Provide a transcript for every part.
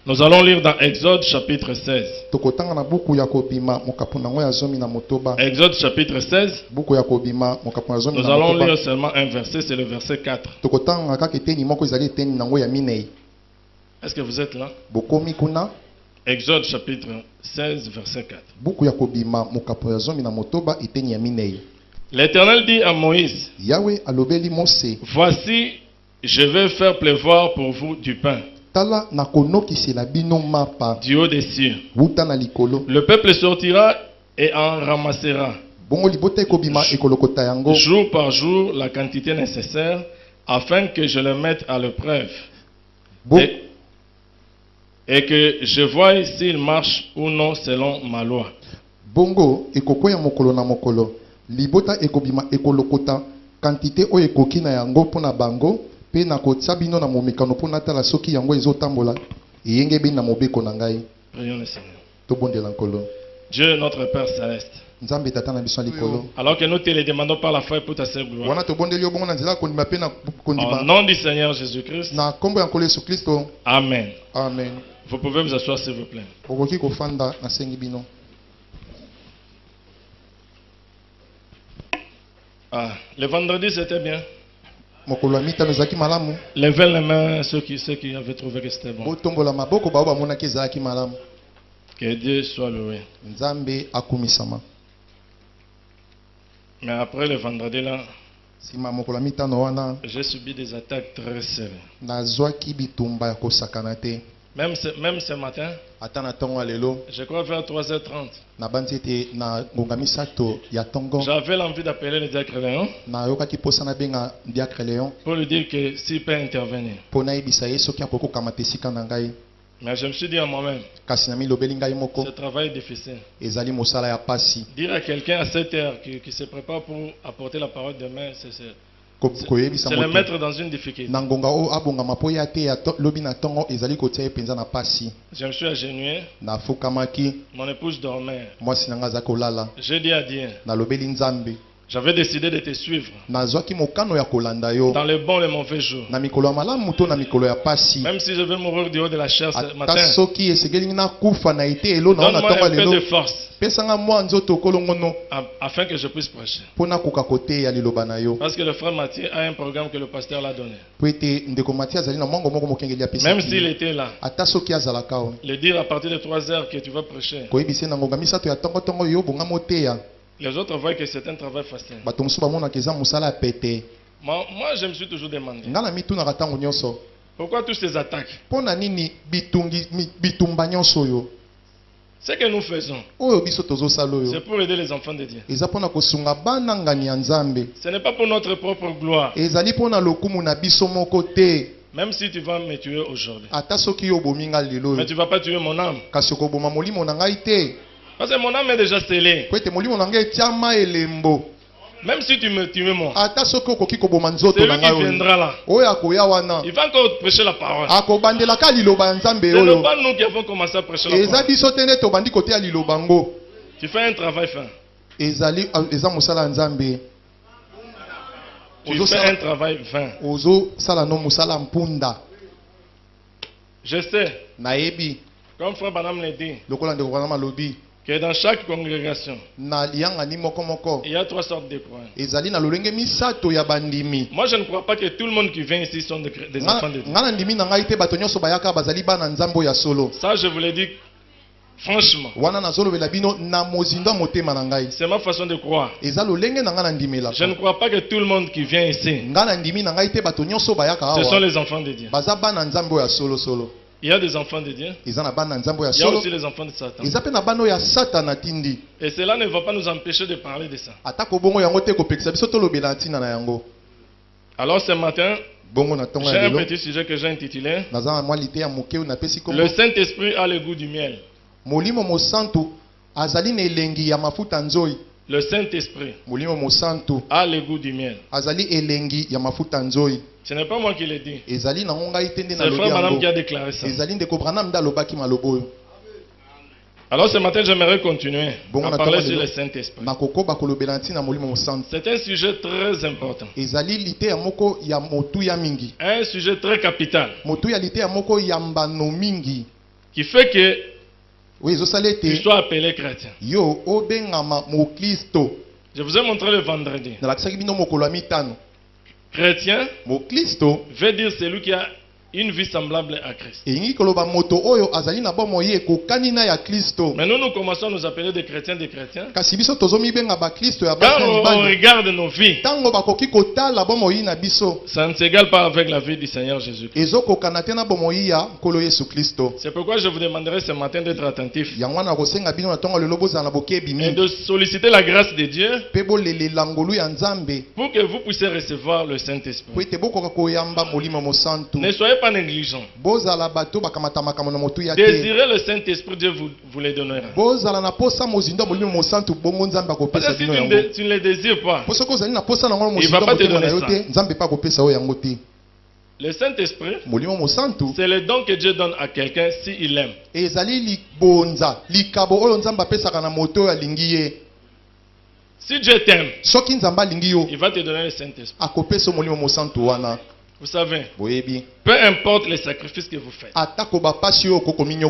Nous allons lire dans Exode chapitre 16. Exode chapitre 16. Nous allons lire seulement un verset, c'est le verset 4. Est-ce que vous êtes là? Exode chapitre 16, verset 4. L'Éternel dit à Moïse, voici, je vais faire pleuvoir pour vous du pain du haut des cieux. Le peuple sortira et en ramassera jour par jour la quantité nécessaire afin que je le mette à l'épreuve et que je voie s'il marche ou non selon ma loi. Bongo ekokoya mokolo na mokolo libota ekobima ekolokota quantité o ekoki na yango pona bango pe na kotia bino na momekano pona tala soki yango ezotambola eyenge bi na mobeko na ngai. Prions le Seigneur. Tobondela nkolo. Dieu notre Père céleste. Nzambe tata na biso likolo. Alors que nous te le demandons par la foi pour ta sainte gloire. Wana tobondeli obongo na nzela kondima pe na kondima. Au nom du Seigneur Jésus-Christ. Na kombo ya nkolo Yesu Kristo. Amen. Amen. Vous pouvez vous asseoir s'il vous plaît. Okoki kofanda na sengi bino. Ah, le vendredi c'était bien. Levez les mains ceux qui avaient trouvé que c'était bon. Que Dieu soit loué. Mais après le vendredi là, j'ai subi des attaques très sérieuses. Même ce matin, je crois vers 3h30, j'avais l'envie d'appeler le diacre Léon pour lui dire que s'il peut intervenir. Mais je me suis dit à moi-même, ce travail est difficile. Dire à quelqu'un à 7 heures qui se prépare pour apporter la parole demain, c'est le mettre dans une difficulté. Je me suis agenouillé. Mon épouse dormait. J'ai dit à Dieu, j'avais décidé de te suivre dans le bon et le mauvais jour. Même si je vais mourir du haut de la chair ce matin, donne-moi un peu de force afin que je puisse prêcher. Parce que le frère Mathieu a un programme que le pasteur l'a donné. Même s'il était là, le dire à partir de 3 heures que tu vas prêcher. Les autres voient que c'est un travail facile. Moi, je me suis toujours demandé, pourquoi toutes ces attaques? Ce que nous faisons, c'est pour aider les enfants de Dieu. Ce n'est pas pour notre propre gloire. Même si tu vas me tuer aujourd'hui, mais tu ne vas pas tuer mon âme. Parce que mon âme est déjà scellée. Même si tu me tues moi, c'est lui qui viendra là. Il va encore prêcher la parole. Ce n'est pas nous qui avons commencé à prêcher la parole. Tu fais un travail fin. Tu fais un travail vain. Je sais, comme Frère Banam l'a dit, que dans chaque congrégation, il y a 3 sortes de croyants. Moi, je ne crois pas que tout le monde qui vient ici sont des enfants de Dieu. Ça, je vous l'ai dit franchement. C'est ma façon de croire. Je ne crois pas que tout le monde qui vient ici, ce sont les enfants de Dieu. Il y a des enfants de Dieu. Il y a aussi les enfants de Satan. Et cela ne va pas nous empêcher de parler de ça. Alors ce matin, j'ai un petit sujet que j'ai intitulé Le Saint-Esprit a le goût du miel. Le Saint-Esprit a le goût du miel. Ce n'est pas moi qui l'ai dit. C'est le frère Madame qui a déclaré ça. Alors ce matin, j'aimerais continuer à parler sur le Saint-Esprit. C'est un sujet très important. Un sujet très capital. Qui fait que tu sois appelé chrétien. Je vous ai montré le vendredi. Chrétien veut dire celui qui a une vie semblable à Christ. Mais nous, nous commençons à nous appeler des chrétiens. Quand on regarde nos vies, ça ne s'égale pas avec la vie du Seigneur Jésus-Christ. C'est pourquoi je vous demanderai ce matin d'être attentif et de solliciter la grâce de Dieu pour que vous puissiez recevoir le Saint-Esprit. Ne soyez pas négligent. Désirez le Saint-Esprit, Dieu vous le donnera. Parce que si tu ne le désires pas, il ne va pas te donner ça. Le Saint-Esprit, c'est le don que Dieu donne à quelqu'un s'il l'aime. Si Dieu t'aime, il va te donner le Saint-Esprit. Vous savez, peu importe les sacrifices que vous faites,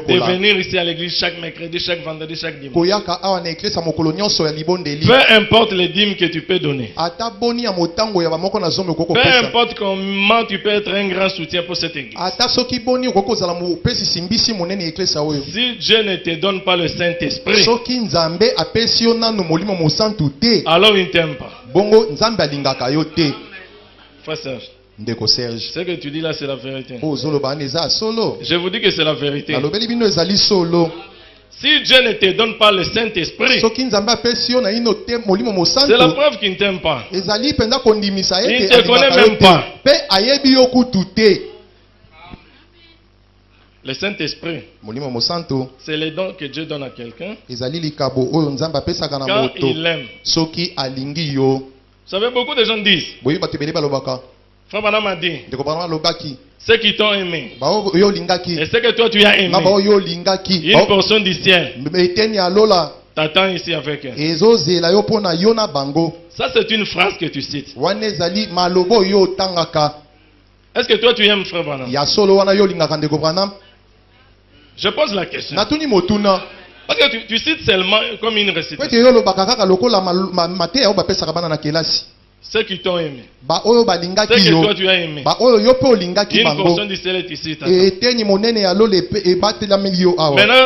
de venir ici à l'église chaque mercredi, chaque vendredi, chaque dimanche, peu importe les dîmes que tu peux donner, peu importe comment tu peux être un grand soutien pour cette église, si Dieu ne te donne pas le Saint-Esprit, alors il ne t'aime pas. Frère Serge, ce que tu dis là, c'est la vérité. Je vous dis que c'est la vérité. Si Dieu ne te donne pas le Saint-Esprit, c'est la preuve qu'il ne t'aime pas. Il ne te connaît même pas. Le Saint-Esprit, c'est le don que Dieu donne à quelqu'un quand il l'aime. Vous savez, beaucoup de gens disent, Frère Branham a dit, ceux qui t'ont aimé, et ceux que toi tu as aimé, une portion du ciel t'attend ici avec eux. Ça, c'est une phrase que tu cites. Est-ce que toi tu aimes Frère Branham? Je pose la question. Parce que tu cites seulement comme une récitation. Ceux qui t'ont aimé, ceux que toi tu as aimé, une portion du ciel est ici. Maintenant,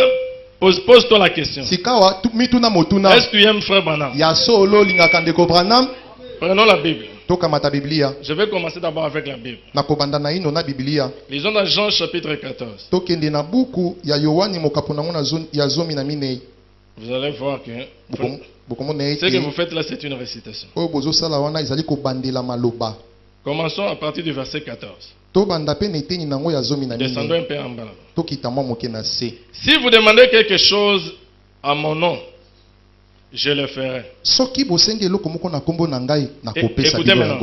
pose-toi la question. Est-ce que tu aimes Frère Branham? Prenons la Bible. Je vais commencer d'abord avec la Bible. Lisons dans Jean chapitre 14. Vous allez voir que ce que vous faites là, c'est une récitation. Commençons à partir du verset 14. Descendons un peu en bas. Si vous demandez quelque chose à mon nom, je le ferai. Écoutez maintenant.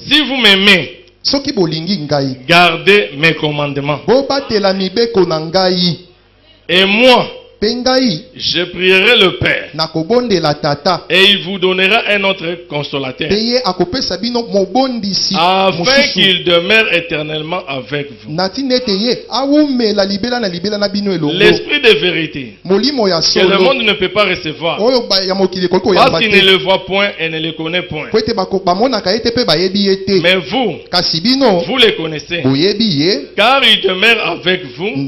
Si vous m'aimez, gardez mes commandements. Et moi, je prierai le Père et il vous donnera un autre consolateur afin qu'il demeure éternellement avec vous. L'esprit de vérité que le monde ne peut pas recevoir parce qu'il ne le voit point et ne le connaît point. Mais vous le connaissez car il demeure avec vous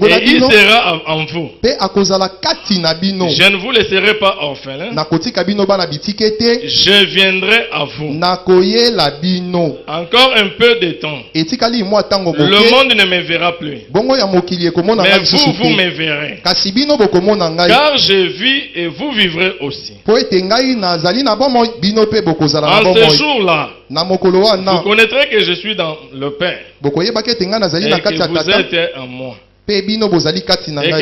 et il sera en vous. Je ne vous laisserai pas orphelin. Je viendrai à vous. Encore un peu de temps. Le monde ne me verra plus. Mais vous me verrez. Car je vis et vous vivrez aussi. En ce jour-là, vous connaîtrez que je suis dans le Père et que vous êtes en moi. Et que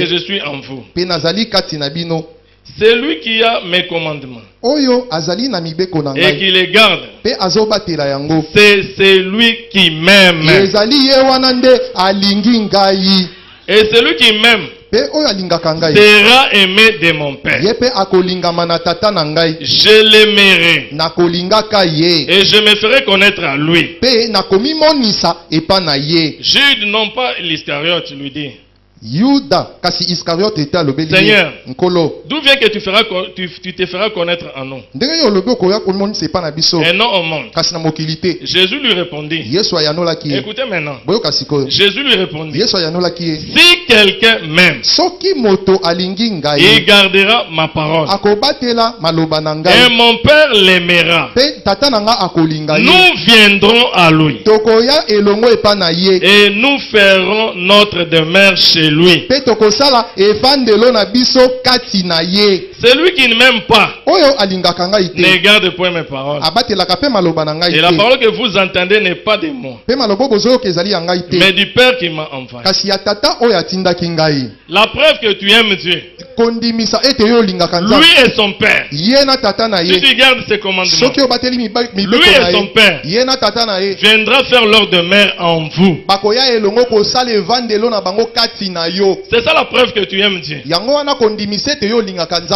je suis en vous. C'est lui qui a mes commandements et qui les garde. C'est celui qui m'aime. Et celui qui m'aime sera aimé de mon Père. Je l'aimerai. Et je me ferai connaître à lui. Jude, non pas l'Iscariote, lui dit. Seigneur, d'où vient que tu te feras connaître en nous et non au monde? Jésus lui répondit. Écoutez maintenant. Jésus lui répondit. Si quelqu'un m'aime, il gardera ma parole. Et mon Père l'aimera. Nous viendrons à lui. Et nous ferons notre demeure chez lui. Celui qui ne m'aime pas ne garde point mes paroles. Et la parole que vous entendez n'est pas de moi, mais du Père qui m'a envoyé. La preuve que tu aimes Dieu, lui est son Père. Si tu gardes ses commandements, lui est son Père, viendra faire leur demeure en vous. C'est ça la preuve que tu aimes Dieu.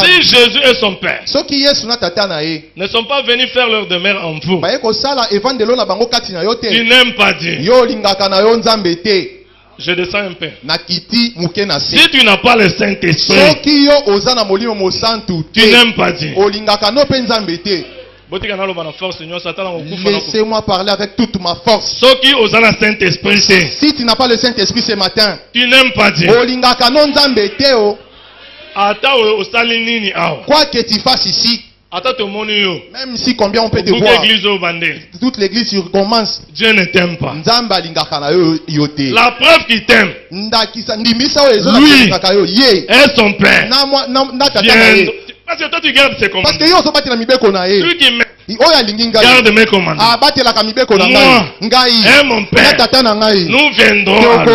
Si Jésus est son Père, ne sont pas venus faire leur demeure en vous, tu n'aimes pas Dieu. Je descends un peu. Si tu n'as pas le Saint-Esprit, tu n'aimes pas Dieu. Laissez-moi parler avec toute ma force. Si tu n'as pas le Saint-Esprit ce matin, tu n'aimes pas Dieu. Quoi que tu fasses ici, même si combien on peut te voir, toute l'église commence, Dieu ne t'aime pas. La preuve qu'il t'aime, lui est son Père. Parce que toi tu gardes ses commandements. Celui qui m'aime garde mes commandements. Moi et mon Père, nous viendrons à lui,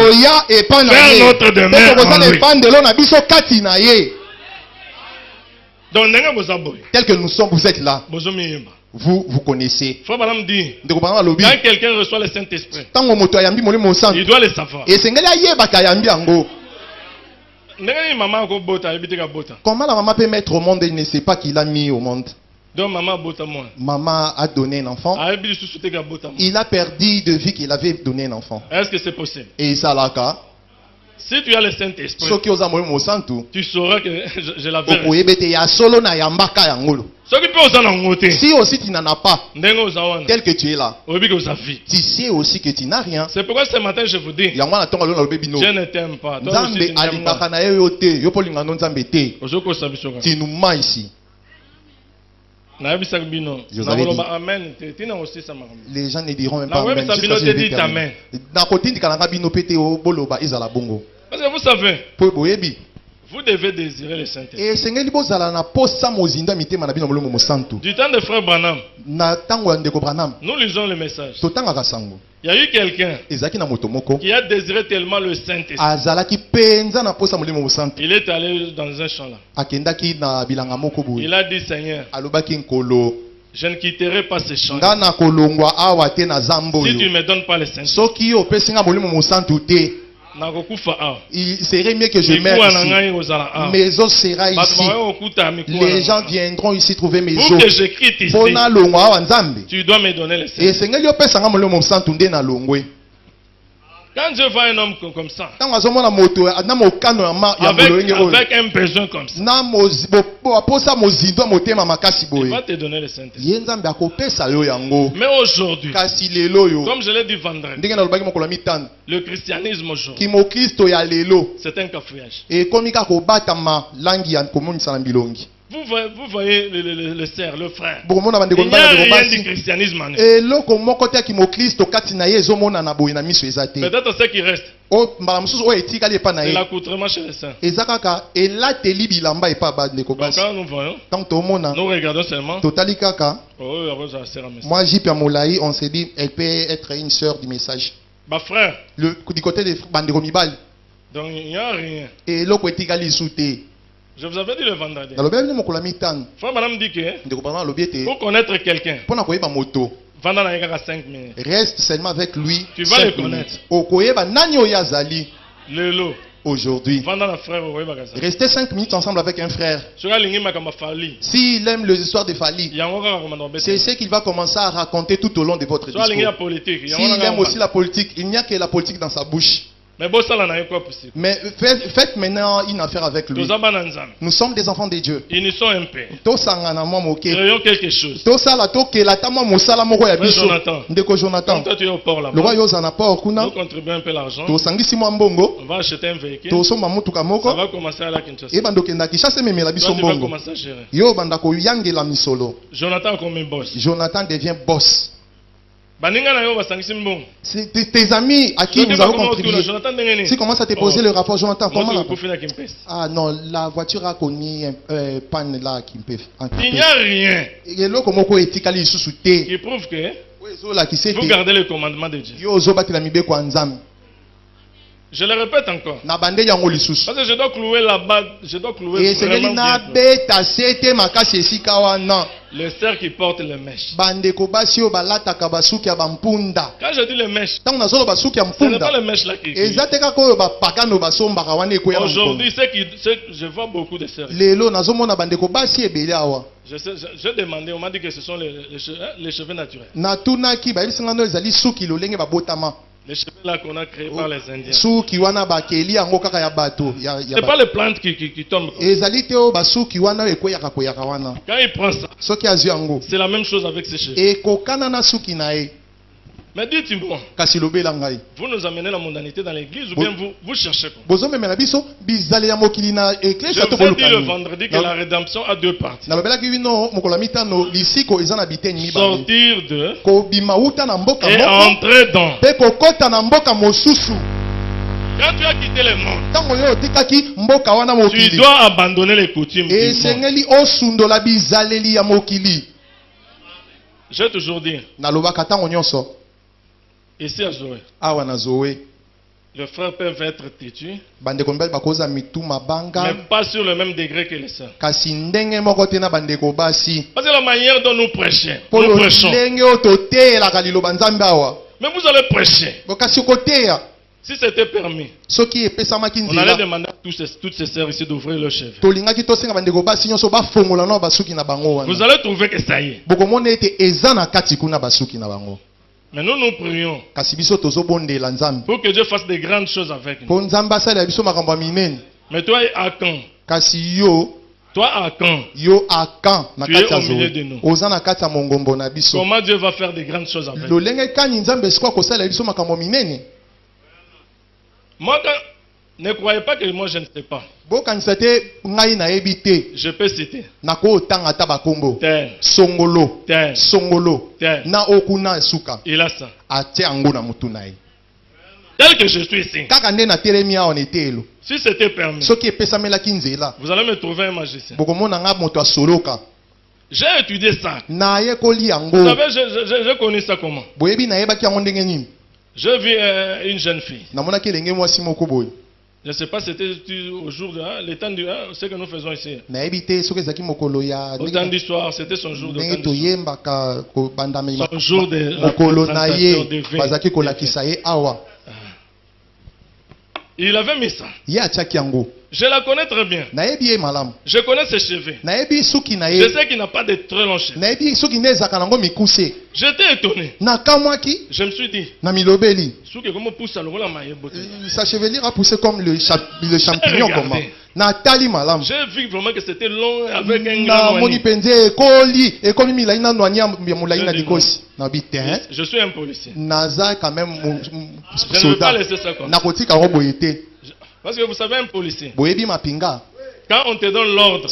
faire notre demeure en lui. Tel que nous sommes, vous êtes là. Vous connaissez. Quand quelqu'un reçoit le Saint-Esprit, il doit le savoir. Comment la maman peut mettre au monde et ne sait pas qu'il a mis au monde? Donc maman a donné un enfant. Il a perdu de vie qu'il avait donné un enfant. Est-ce que c'est possible? Et ça l'a cas. Si tu as le Saint-Esprit, tu sauras que je l'avais. Si aussi tu n'en as pas, tel que tu es là, tu sais aussi que tu n'as rien. C'est pourquoi ce matin je vous dis, Dieu ne t'aime pas. Toi aussi, tu n'aimes pas. Tu nous mens ici. Les gens ne diront même pas amen. Parce que vous savez, vous devez désirer le Saint-Esprit. Du temps de frère Branham, nous lisons le message. Il y a eu quelqu'un qui a désiré tellement le Saint-Esprit. Il est allé dans un champ là. Il a dit, Seigneur, je ne quitterai pas ce champ si tu ne me donnes pas le Saint-Esprit. Il serait mieux que je meure ici. Mes os sera ici. Les gens viendront ici trouver mes os. Pour que j'écris ici, tu dois me donner le Saint-Esprit. Quand je vois un homme comme ça, avec un besoin comme ça, il va te donner le Saint-Esprit. Mais aujourd'hui, comme je l'ai dit vendredi, le christianisme aujourd'hui, c'est un cafouillage. Vous voyez le cerf, le frère. Il n'y a rien du christianisme en eux. Peut-être ce qui reste, c'est l'accoutrement chez les saints. Quand nous voyons, nous regardons seulement. Moi, J.P. Moulaï, on s'est dit, elle peut être une sœur du message. Frère. Du côté de Bandeko Mibal. Donc il n'y a rien. Et l'autre est souté. Je vous avais dit le vendredi. Frère madame dit que pour connaître quelqu'un, pendant 5 minutes, reste seulement avec lui. Tu vas le connaître. Le lot. aujourd'hui. Restez 5 minutes ensemble avec un frère. S'il aime les histoires de Fali, c'est ce qu'il va commencer à raconter tout au long de votre discours. S'il aime aussi la politique, il n'y a que la politique dans sa bouche. Mais faites maintenant une affaire avec lui. Nous sommes des enfants de Dieu. Unissons un peu. Créons quelque chose. Jonathan. Toi, tu es au port là-bas. Nous contribuons un peu l'argent. On va acheter un véhicule. Ça va commencer à la Kinshasa. Toi, tu vas commencer à gérer. Jonathan comme boss. Jonathan devient boss. C'est tes amis à qui nous avons contribué. Si commence à te poser le rapport, Jonathan, comment? Ah non, la voiture a connu un panne là qui me fait. Il n'y a rien qui prouve que vous gardez le commandement de Dieu. Je le répète encore. Parce que je dois clouer là-bas. Je dois clouer vraiment bien. Le cerf qui porte les mèches. Quand je dis les mèches, ce n'est pas les mèches là qui aujourd'hui, je vois beaucoup de cerfs. J'ai demandé, on m'a dit que ce sont les cheveux naturels. Les cheveux là qu'on a créés par les Indiens. C'est pas les plantes qui tombent. Quand il prend ça, c'est la même chose avec ses cheveux. Mais dites-moi, vous nous amenez la mondanité dans l'église ou bien vous cherchez quoi? Je vous ai dit le vendredi que la rédemption a deux parties. Sortir de et entrer dans. Quand tu as quitté le monde, tu dois abandonner les coutumes du monde. J'ai toujours dit, ici à Zoé, le frère peut être têtu, mais pas sur le même degré que les sœurs. Parce que la manière dont nous prêchons, mais vous allez prêcher. Si c'était permis, on allait demander à toutes ces sœurs ici d'ouvrir leurs cheveux. Vous allez trouver que ça y est. Mais nous prions pour que Dieu fasse des grandes choses avec nous. Mais toi, à quand? Toi, à quand? Tu es au milieu de nous. Comment Dieu va faire des grandes choses avec nous? Moi, ne croyez pas que moi je ne sais pas. Je peux citer. Tel. Tel. Il a ça. Tel que je suis ici. Si c'était permis, vous allez me trouver un magicien. J'ai étudié ça. Vous savez, j'ai connu ça comment? Je vis une jeune fille. Je ne sais pas si c'était au jour de le temps du ce que nous faisons ici. Au temps du soir, c'était son jour de son jour de la présentation de vin. Il avait mis ça. Je la connais très bien. Je connais ses cheveux. Je sais qu'il n'a pas de très longs cheveux. J'étais étonné. Je me suis dit, sa chevelure a poussé comme le champignon. J'ai vu vraiment que c'était long avec un je suis un policier. Je ne veux pas laisser ça comme ça. Parce que vous savez, un policier, quand on te donne l'ordre,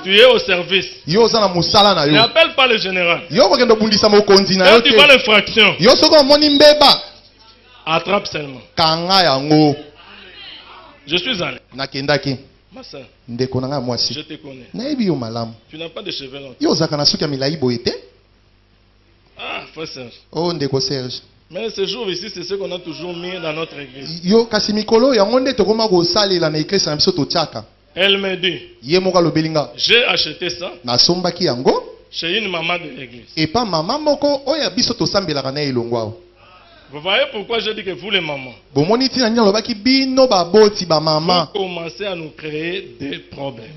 tu es au service. N'appelle pas le général. Quand tu vois l'infraction, attrape seulement. Je suis allé. Ma soeur, je te connais. Tu n'as pas de cheveux longs. Ah, frère Serge. Mais ce jour ici, c'est ce qu'on a toujours mis dans notre église. Elle me dit, j'ai acheté ça chez une maman de l'église. Vous voyez pourquoi je dis que vous les mamans, vous commencez à nous créer des problèmes.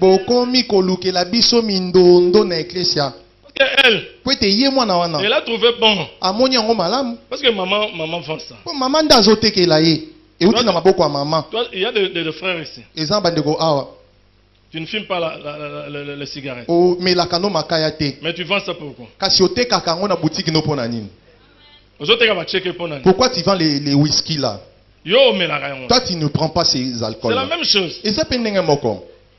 Elle a trouvé bon. Parce que maman vend ça. Toi, il y a des frères ici. Tu ne fumes pas les cigarettes. Mais tu vends ça pourquoi? Pourquoi tu vends les whisky là? Toi, tu ne prends pas ces alcools. C'est la même chose. Et ça peut être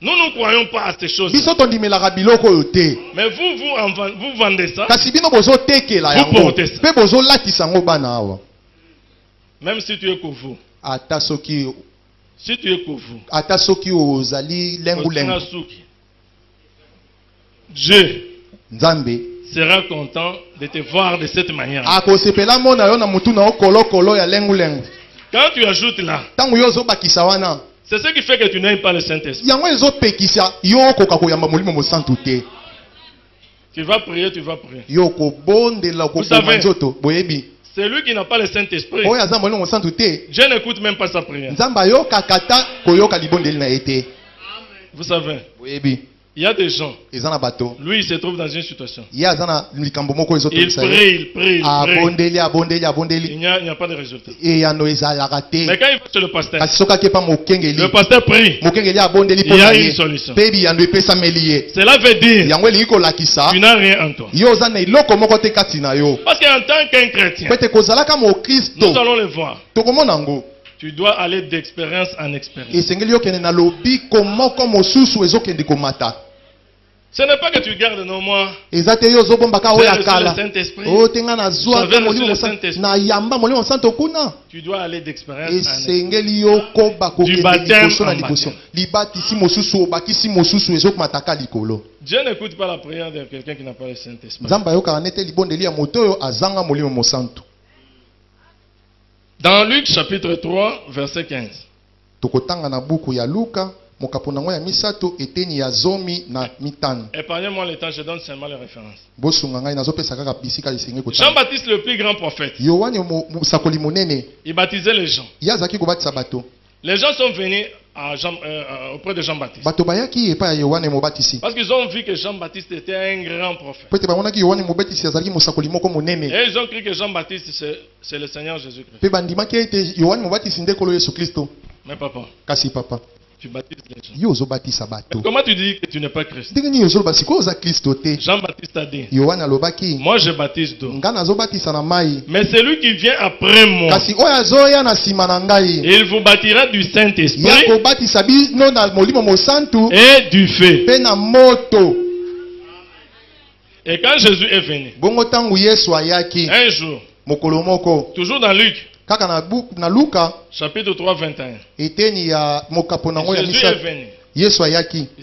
nous ne croyons pas à ces choses. Mais vous vendez ça. Vous portez ça. Même si tu es kovu. Si tu es kovu. Dieu sera content de te voir de cette manière. Quand tu ajoutes là, c'est ce qui fait que tu n'aimes pas le Saint-Esprit. Tu vas prier, tu vas prier. Vous savez, c'est lui qui n'a pas le Saint-Esprit. Je n'écoute même pas sa prière. Vous savez, il y a des gens. Lui, il se trouve dans une situation. Il prie. Il n'y a pas de résultat. Mais quand il va chez le pasteur prie. Il y a une solution. Cela veut dire tu n'as rien en toi. Parce qu'en tant qu'un chrétien, nous allons le voir. Tu dois aller d'expérience en expérience. Ce n'est pas que tu gardes nos mois. Tu as reçu le Saint-Esprit. Tu dois aller d'expérience en expérience. Du baptême en baptême. Dieu n'écoute pas la prière de quelqu'un qui n'a pas le Saint-Esprit. Dans Luc chapitre 3, verset 15. Épargnez-moi le temps, je donne seulement les références. Jean-Baptiste, le plus grand prophète, il baptisait les gens. Les gens sont venus auprès de Jean-Baptiste. Parce qu'ils ont vu que Jean-Baptiste était un grand prophète. Et ils ont cru que Jean-Baptiste c'est le Seigneur Jésus-Christ. Mais papa, tu baptises les gens. Comment tu dis que tu n'es pas Christ? Jean-Baptiste a dit, moi je baptise d'eau. Mais celui qui vient après moi, il vous baptisera du Saint-Esprit et du feu. Et quand Jésus est venu, un jour, toujours dans Luc, chapitre 3, 21. Jésus est venu. Il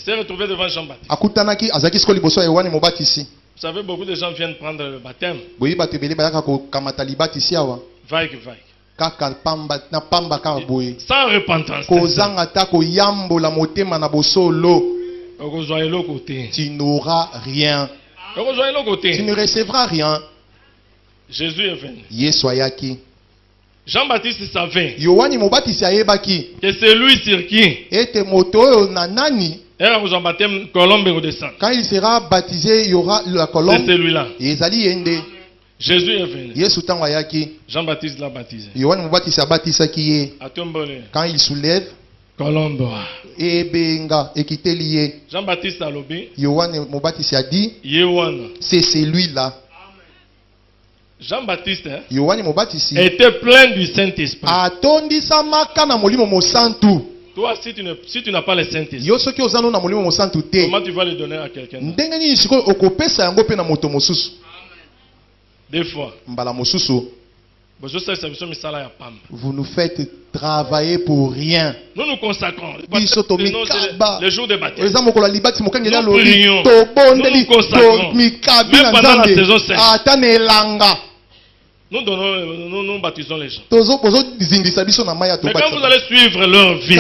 s'est retrouvé devant Jean-Baptiste. Vous savez, beaucoup de gens viennent prendre le baptême. Vague. Sans repentance. Tu n'auras rien. Tu ne recevras rien. Jésus est venu. Jean-Baptiste savait que c'est lui sur qui quand il sera baptisé, il y aura la colombe. C'est celui-là. Jésus est venu. Jean-Baptiste l'a baptisé. Quand il soulève, Jean-Baptiste a lobby. C'est celui-là. Jean-Baptiste était plein du Saint-Esprit. Toi, si tu n'as pas le Saint-Esprit, comment tu vas le donner à quelqu'un d'autre? Des fois, vous nous faites travailler pour rien. Nous nous consacrons. Le jour de baptême. Nous prions. Nous nous consacrons. Même pendant la saison sèche. Nous baptisons les gens. Mais quand vous allez suivre leur vie, il n'y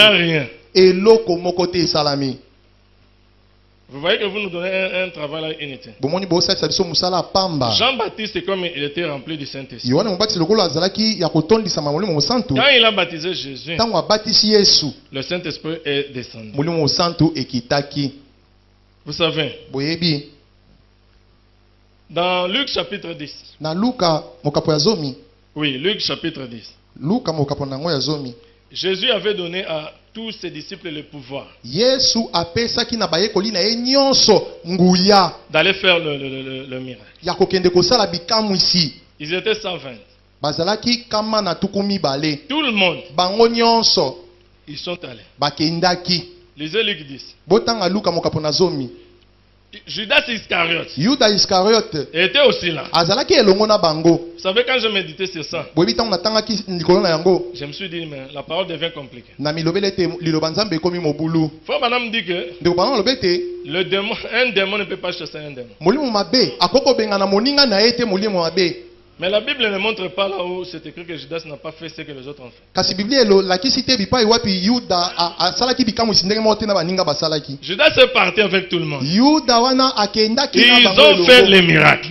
a rien. Vous voyez que vous nous donnez un travail là inutile. Jean-Baptiste, comme il était rempli du Saint-Esprit. Quand il a baptisé Jésus, le Saint-Esprit est descendu. Vous savez, dans Luc chapitre 10. Oui, Luc chapitre 10. Jésus avait donné à tous ses disciples le pouvoir d'aller faire le miracle. Ils étaient 120. Tout le monde, ils sont allés. Lisez Luc 10. Judas Iscariote était aussi là. Vous savez, quand je méditais sur ça, je me suis dit, mais la parole devient compliquée. Faut madame dit que le démon, un démon ne peut pas chasser un démon. Mais la Bible ne montre pas là où c'est écrit que Judas n'a pas fait ce que les autres ont fait. Judas est parti avec tout le monde. Ils ont fait les miracles.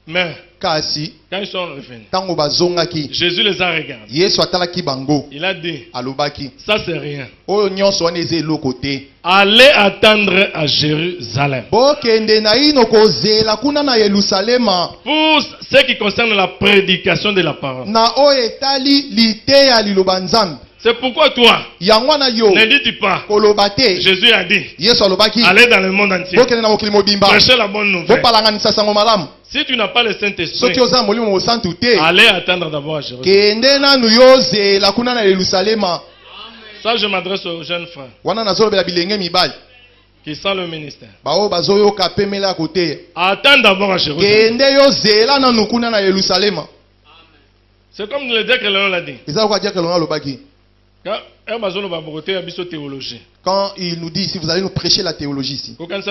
Mais quand ils sont revenus, Jésus les a regardés. Il a dit, ça c'est rien. Allez attendre à Jérusalem. Pour ce qui concerne la prédication de la parole. C'est pourquoi toi, ne dis pas, Jésus a dit, allez dans le monde entier, prêchez la bonne nouvelle. Si tu n'as pas le Saint-Esprit, allez attendre d'abord à Jérusalem. Ça, je m'adresse aux jeunes frères qui sont le ministère. Attends d'abord à Jérusalem. C'est comme le diacre Léon l'a dit. Quand il nous dit, si vous allez nous prêcher la théologie ici, il ne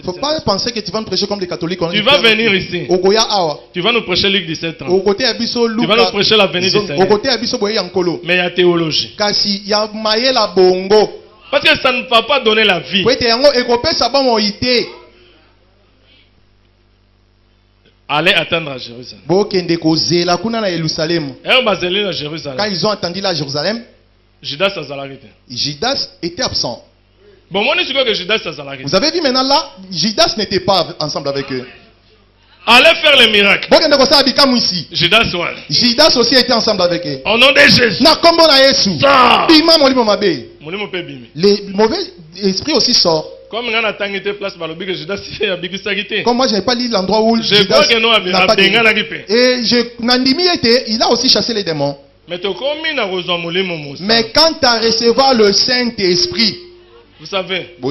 faut pas penser que tu vas nous prêcher comme les catholiques. Tu vas venir ici. Tu vas nous prêcher Luc 17 ans. Tu vas nous prêcher l'avenir du Seigneur. Mais il y a théologie. Parce que ça ne va pas donner la vie. Allez attendre à Jérusalem. Quand ils ont attendu à Jérusalem, Judas était absent. Vous avez vu maintenant là, Judas n'était pas ensemble avec eux. Allez faire le miracle. Judas aussi était ensemble avec eux. Au nom de Jésus. Les mauvais esprits aussi sortent. Comme moi, je n'avais pas lu l'endroit où Judas n'a pas dit. Et Nandimi il a aussi chassé les démons. Mais quand tu as recevoir le Saint-Esprit, vous savez, en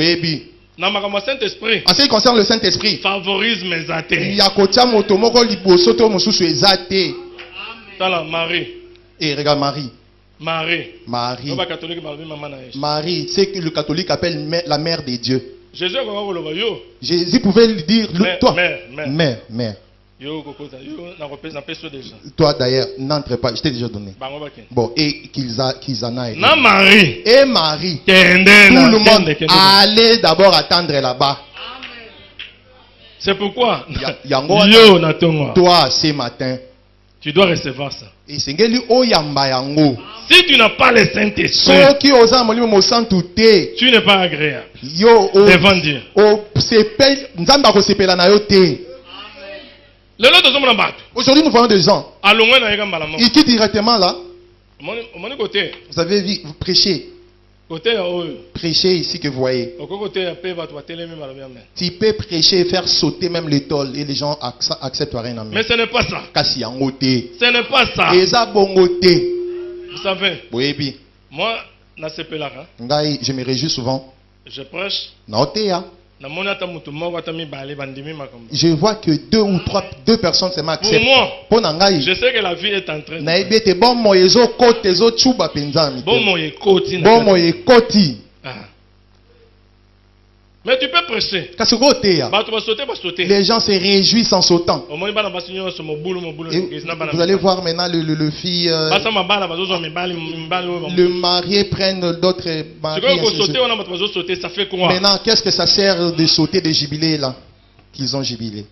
ce qui concerne le Saint-Esprit, favorise mes athées. Marie. Et regarde Marie. Marie, c'est que le catholique appelle la mère de Dieu. Jésus pouvait lui dire, toi, mère. Toi d'ailleurs, n'entre pas, je t'ai déjà donné. Bon, et qu'ils en aillent. Et Marie, tout le monde, allez d'abord attendre là-bas. C'est pourquoi, toi, ce matin, tu dois recevoir ça. Et si tu n'as pas le Saint-Esprit, tu n'es pas agréable devant Dieu. Aujourd'hui, nous voyons des gens. Ils quittent directement là. Vous avez vu, vous prêchez. Prêchez ici que vous voyez. Tu peux prêcher et faire sauter même les tôles et les gens acceptent rien. Mais ce n'est pas ça. Ce n'est pas ça. Vous savez, moi, je me réjouis souvent. Je prêche. Je vois que deux personnes acceptent. Pour moi, je sais que la vie est en train de Mais tu peux prêcher. Les gens se réjouissent en sautant. Et vous allez voir maintenant le fille, le marié prennent d'autres maris. Ça fait quoi? Maintenant, qu'est-ce que ça sert de sauter de jubilé là? Qu'ils ont jubilé.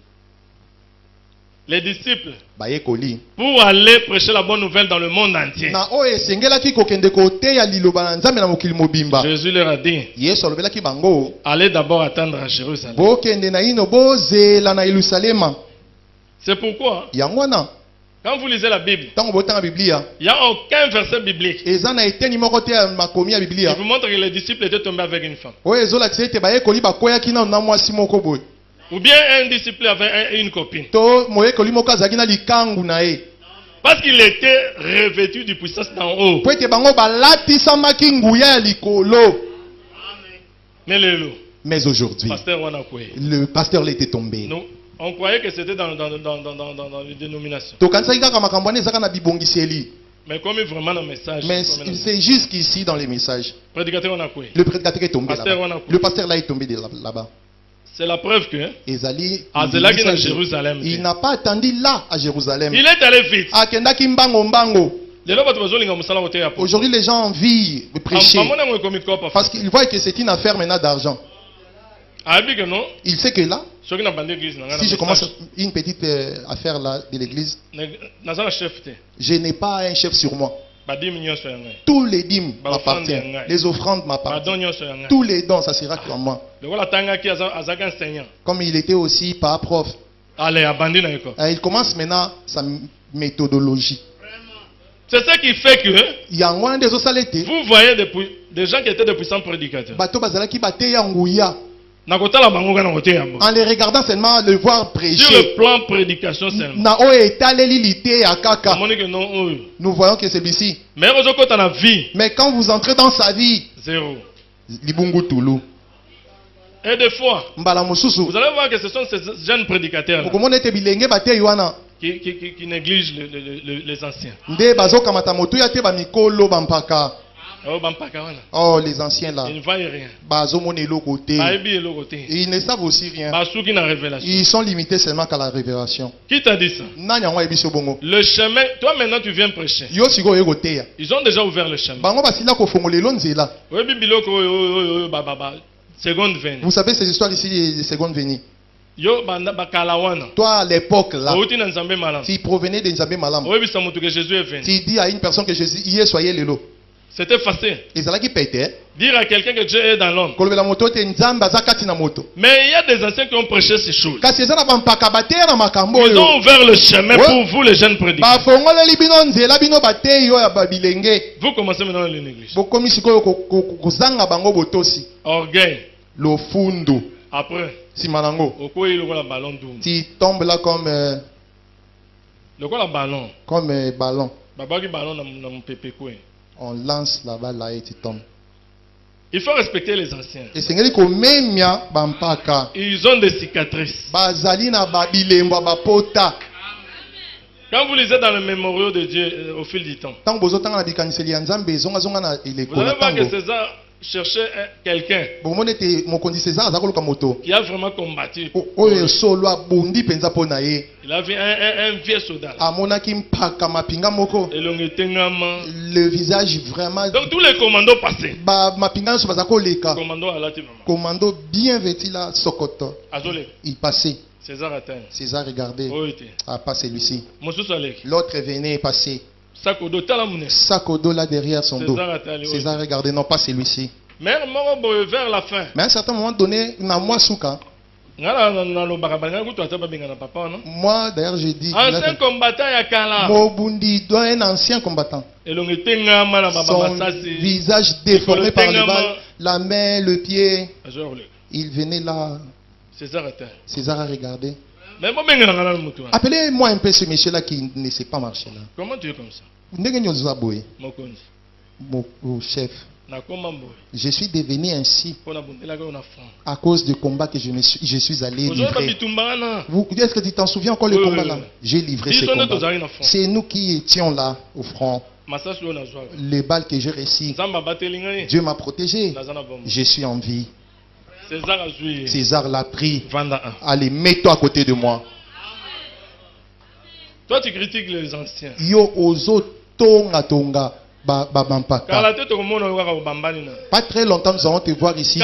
Les disciples, pour aller prêcher la bonne nouvelle dans le monde entier, Jésus leur a dit, allez d'abord attendre à Jérusalem. C'est pourquoi, quand vous lisez la Bible, il n'y a aucun verset biblique qui vous montre que les disciples étaient tombés avec une femme. Ou bien un disciple avait une copine. Parce qu'il était revêtu de puissance d'en haut. Mais aujourd'hui, le pasteur était tombé. Nous, on croyait que c'était dans les dénominations. Mais comme vraiment dans le message. Mais c'est juste qu'ici dans les messages. Le prédicateur est tombé là-bas. Le pasteur là est tombé là-bas. C'est la preuve que il n'a pas attendu là à Jérusalem. Il est allé vite. Aujourd'hui, les gens ont envie de prêcher parce qu'ils voient que c'est une affaire maintenant d'argent. Il sait que là, si je commence une petite affaire là de l'église, je n'ai pas un chef sur moi. Tous les dîmes m'appartiennent. Les offrandes m'appartiennent. Tous les dons, ça sera pour moi. Comme il était aussi pas prof. Il commence maintenant sa méthodologie. C'est ça qui fait que vous voyez des gens qui étaient de puissants prédicateurs. En les regardant seulement, le voir prêcher. Sur le plan prédication seulement. Nous voyons que celui-ci. Mais quand vous entrez dans sa vie, zéro. Et des fois, vous allez voir que ce sont ces jeunes prédicateurs qui négligent les anciens. Oh, les anciens là. Ils ne voient rien. Ils ne savent aussi rien. Ils sont limités seulement qu'à la révélation. Qui t'a dit ça? Le chemin, toi maintenant tu viens prêcher. Ils ont déjà ouvert le chemin. Seconde venue. Vous savez ces histoires ici, les secondes venues. Toi à l'époque là, tu provenais de Nzambé Malam. Tu dis à une personne que Jésus y est, soyez le lot. C'était facile. Dire à quelqu'un que Dieu est dans l'homme. Mais il y a des anciens qui ont prêché ces choses. Ils ont ouvert le chemin pour vous les jeunes prédicateurs. Vous commencez maintenant une église. Orgueil. Après, tu tombes là comme ballon. On lance là-bas là et tu tombes. Il faut respecter les anciens. Ils ont des cicatrices. Quand vous lisez dans le mémorial de Dieu au fil du temps, vous allez voir que César cherchait quelqu'un qui a vraiment combattu. Il a vu un vieux soldat. Le visage vraiment. Donc tous les commandos passaient. Commando bien vêtu là, Sokoto. Il passait. César regardait. Ah, pas celui-ci. L'autre venait passer. Sakodo là derrière son dos. César regardait, non pas celui-ci. Mais vers la fin. Mais à un certain moment donné, moi souka. Moi d'ailleurs j'ai dit ancien combattant yakala. Mobundi doit un ancien combattant. Son visage déformé par les balles, la main, le pied. Il venait là. César a regardé. Appelez-moi un peu ce monsieur là qui ne sait pas marcher là. Comment tu es comme ça? Mon chef. Je suis devenu ainsi à cause du combat que je suis allé livrer. Est-ce que tu t'en souviens encore le combat là? J'ai livré ce combat. C'est nous qui étions là au front. Les balles que j'ai reçues, Dieu m'a protégé. Je suis en vie. César l'a pris. Allez, mets-toi à côté de moi. Toi, tu critiques les anciens. Yo ozo tonga tonga babampaka. Pas très longtemps, nous allons te voir ici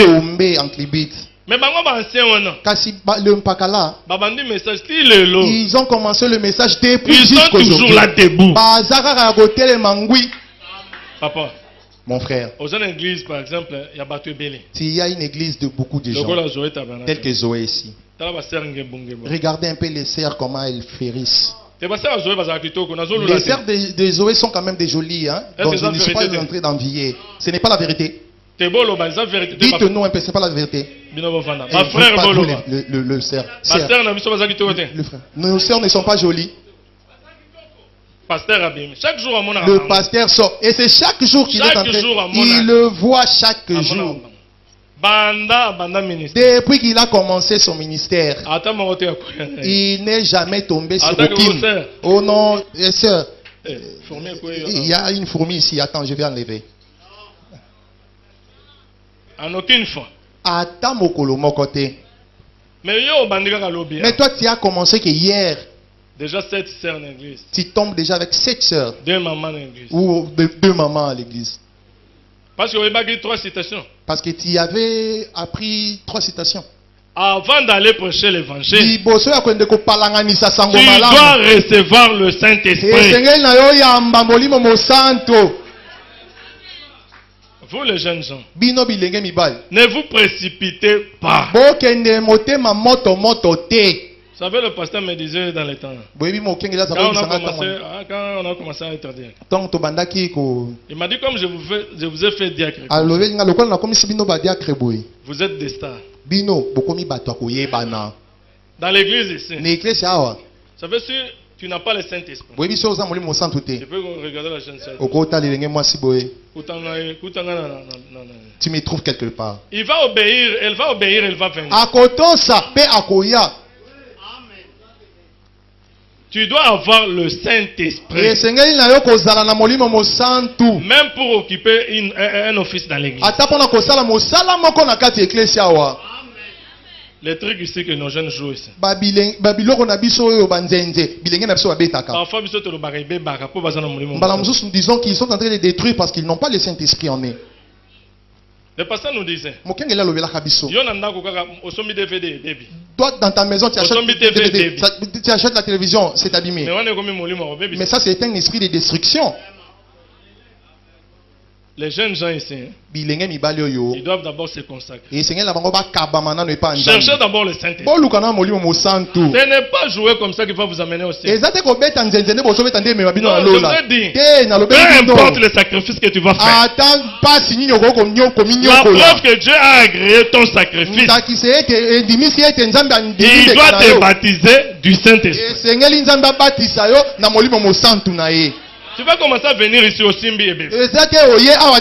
tomber en clibite. Mais le mpakala, ils ont commencé le message depuis ils sont toujours là debout. Papa. Mon frère. Aux églises, par exemple, il y a battu Bélé. S'il y a une église de beaucoup de gens, telle que Zoé ici. Regardez un peu les sœurs, comment elles férissent. Les sœurs de Zoé sont quand même des jolies. Hein? Donc je ne suis pas en train d'envier. Ce n'est pas la vérité. Dites-nous un peu, ce n'est pas la vérité. Ma frère Bolo. Le sœur. Nos sœurs ne sont pas jolies. Chaque jour à mon le pasteur sort. Et c'est chaque jour qu'il est en train. Il le voit chaque jour. Depuis qu'il a commencé son ministère, il n'est jamais tombé sur aucune. Oh non, sœur. Il y a une fourmi ici. Attends, je vais enlever. En aucune fois. Attends, mon côté. Mais toi, tu as commencé que hier. Déjà 7 sœurs en l'église. Tu tombes déjà avec 7 sœurs. 2 mamans à l'église. Ou 2 mamans à l'église. Parce qu'il y avait 3 citations. Parce que tu avais appris 3 citations. Avant d'aller prêcher l'évangile, tu dois recevoir le Saint-Esprit. Vous les jeunes gens, ne vous précipitez pas. Vous savez, le pasteur me disait dans les temps, quand on a commencé à être diacre, il m'a dit, comme je vous ai fait diacre, vous êtes des stars. Dans l'église ici, vous savez, si tu n'as pas le Saint-Esprit, tu peux regarder la jeune sœur. Tu me trouves quelque part. Il va obéir, elle va obéir, elle va venir. Tu dois avoir le Saint-Esprit. Même pour occuper un office dans l'église. Les trucs ici que nos jeunes jouent ici. Parfois, nous disons qu'ils sont en train de détruire parce qu'ils n'ont pas le Saint-Esprit en eux. Le pasteur nous disait, toi dans ta maison tu achètes la télévision, c'est abîmé. Mais ça c'est un esprit de destruction. Les jeunes gens ici, ils doivent d'abord se consacrer. Cherchez d'abord le Saint-Esprit. Ce n'est pas jouer comme ça qui va vous amener au ciel. Non, je vous ai dit, peu importe le sacrifice que tu vas faire, la preuve que Dieu a agréé ton sacrifice, il doit te baptiser du Saint-Esprit. Tu vas commencer à venir ici au Simbi et bébé.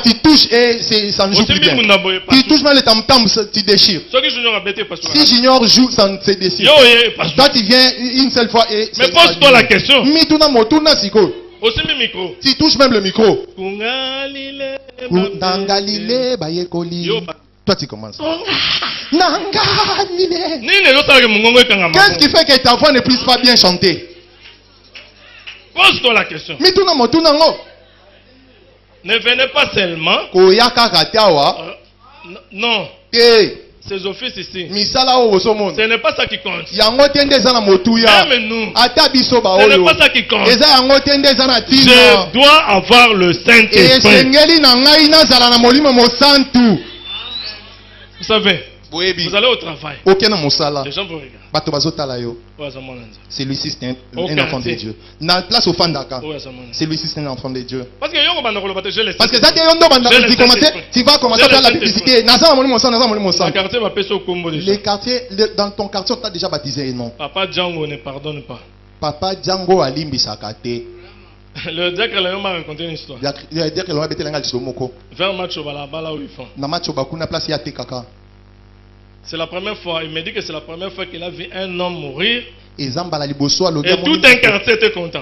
Tu touches et ça ne joue plus bien. Tu touches même le tam-tam, tu déchires. Si Junior joue, ça se déchire. Toi tu viens une seule fois et... Mais pose-toi la question. Tu touches même le micro. Toi tu commences. Qu'est-ce qui fait que ta voix ne puisse pas bien chanter? Pose-toi la question. Ne venez pas seulement. Non. Ces offices ici. Ce n'est pas ça qui compte. Même nous. Ce n'est pas ça qui compte. Je dois avoir le Saint-Esprit. Vous savez, vous allez au travail. Les gens vous regardent. Celui-ci c'est un enfant de Dieu. Dans la place au Fandaka, celui-ci c'est un enfant de Dieu. Parce que tu vas commencer à faire la publicité. Les quartiers, dans ton quartier, on t'a déjà baptisé, non? Papa Django ne pardonne pas. Papa Django a limbi sakate. Le diacre m'a raconté une histoire. Le diacre l'a raconté une histoire. Vers match au balabala où ils font. Na match au bakuna place yate kaka. C'est la première fois, il me dit que c'est la première fois qu'il a vu un homme mourir Et tout un quartier était content.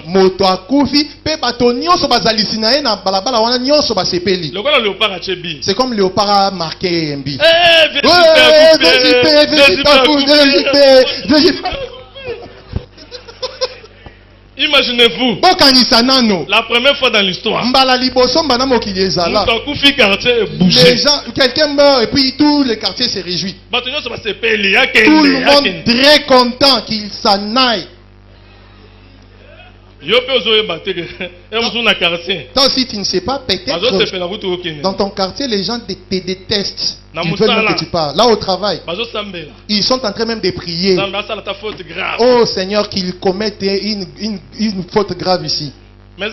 Le C'est comme Léopard a marqué un bi. Imaginez-vous, la première fois dans l'histoire, les gens, quelqu'un meurt et puis tout le quartier se réjouit. Tout le monde très content qu'il s'en aille. Toi aussi tu ne sais pas, peut-être dans ton quartier les gens te détestent. Ils veulent même que tu parles. Là au travail, ils sont en train même de prier. Oh Seigneur, qu'ils commettent une faute grave ici. Mais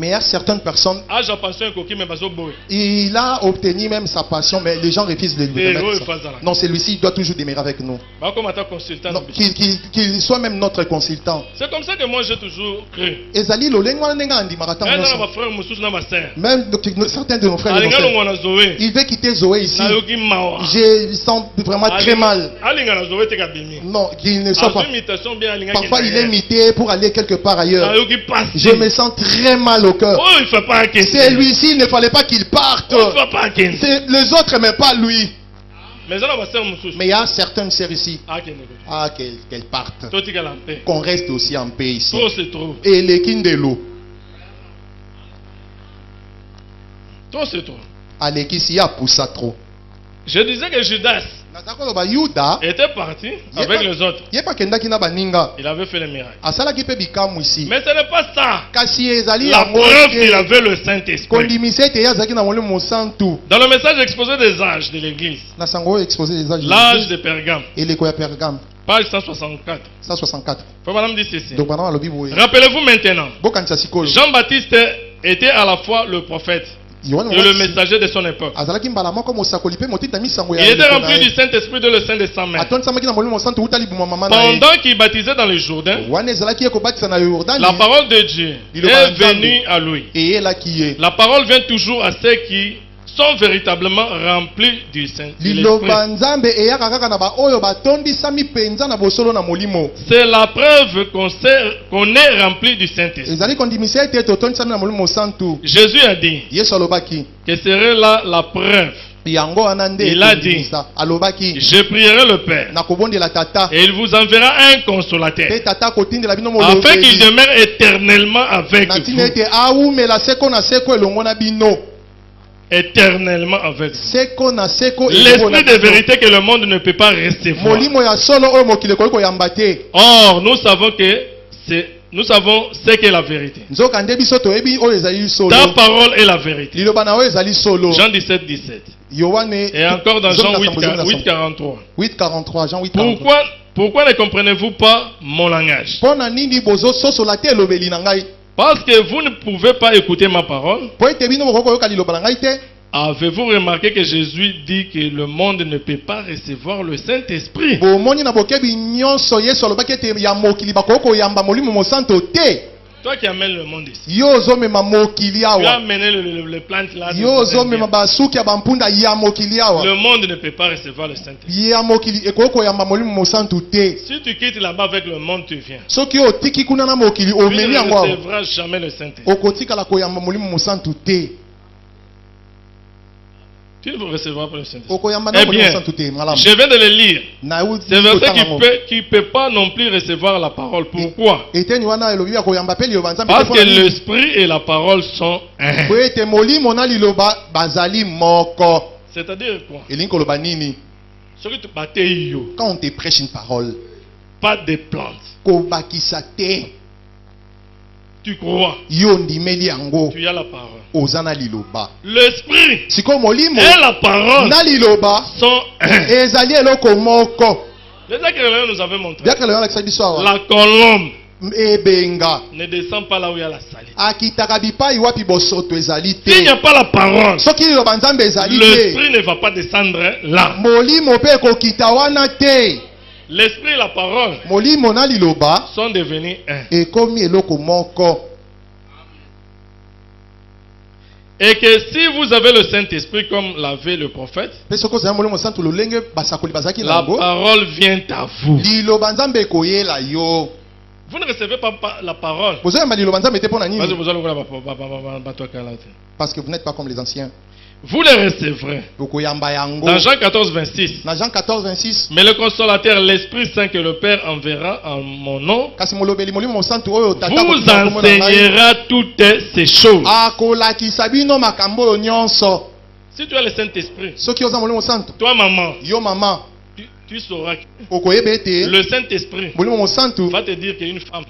il y a certaines personnes, il a obtenu même sa passion, mais les gens refusent de lui remettre ça. Non, celui-ci doit toujours demeurer avec nous. Qu'il soit même notre consultant. C'est comme ça que moi j'ai toujours cru. Même certains de nos frères et nos sœurs, il veut quitter Zoé ici. Ils sont vraiment très mal. Non, qu'il ne soit pas. Parfois il est imité pour aller quelque part ailleurs. Je me sens très mal au cœur. C'est lui-ci, il ne fallait pas qu'il parte. Les autres, mais pas lui. Mais il y a certaines sœurs ici. Qu'elles partent. Qu'on reste aussi en paix ici. Et les kindelo. Trop c'est trop. Allez, qui s'y a poussé trop. Je disais que Judas était parti avec les autres. Il avait fait le miracle. Mais ce n'est pas ça. La preuve qu'il avait le Saint-Esprit. Dans le message exposé des âges de l'église, l'âge de Pergame, page 164. Madame dit ceci. Rappelez-vous maintenant, Jean-Baptiste était à la fois le prophète et le messager de son époque. Il était rempli du Saint-Esprit de le Saint des 100 mètres. Pendant qu'il baptisait dans le Jourdain, la parole de Dieu est venue à lui. La parole vient toujours à ceux qui sont véritablement remplis du Saint-Esprit. C'est la preuve qu'on est rempli du Saint-Esprit. Jésus a dit que serait là la preuve. Il a dit, je prierai le Père et il vous enverra un consolateur afin qu'il demeure éternellement avec vous. Éternellement avec vous. L'esprit de vérité que le monde ne peut pas recevoir. Or, nous savons ce qu'est la vérité. Ta parole est la vérité. Jean 17. Et encore dans Jean 8:43. Pourquoi ne comprenez-vous pas mon langage? Parce que vous ne pouvez pas écouter ma parole. Avez-vous remarqué que Jésus dit que le monde ne peut pas recevoir le Saint-Esprit? Toi qui amènes le monde ici. Tu as amené les plantes là. Le monde ne peut pas recevoir le Saint-Esprit. Si tu quittes là-bas avec le monde, tu viens. Tu ne recevras jamais le Saint-Esprit. Tu ne recevras pas le Saint-Esprit. Eh bien, je viens de le lire. C'est verset qui ne peut pas non plus recevoir la parole. Pourquoi? Parce que l'Esprit et la parole sont un. C'est-à-dire quoi? Quand on te prêche une parole, pas de plantes. Tu crois. Tu as la parole. L'esprit et la parole sont un. Les Écritures nous avaient montré. La colombe ne descend pas là où il y a la salité. S'il n'y a pas la parole, l'esprit ne va pas descendre là. L'esprit et la parole sont devenus un. Et que si vous avez le Saint-Esprit comme l'avait le prophète, la parole vient à vous. Vous ne recevez pas la parole. Parce que vous n'êtes pas comme les anciens. Vous les recevrez. Dans Jean 14, 26. Mais le consolateur, l'Esprit Saint que le Père enverra en mon nom, vous enseignera toutes ces choses. Si tu as le Saint-Esprit, toi maman, tu sauras que le Saint-Esprit va te dire qu'une femme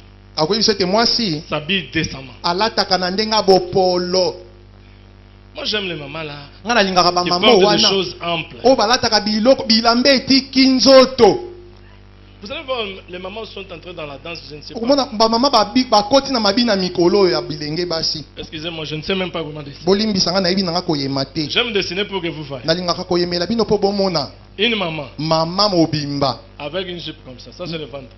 s'habille décemment. Moi j'aime les mamans là qui portent des choses amples. Vous allez voir, les mamans sont entrées dans la danse, je ne sais pas. Excusez-moi, je ne sais même pas comment dessiner. J'aime dessiner pour que vous voyez. Une maman avec une jupe comme ça c'est le ventre.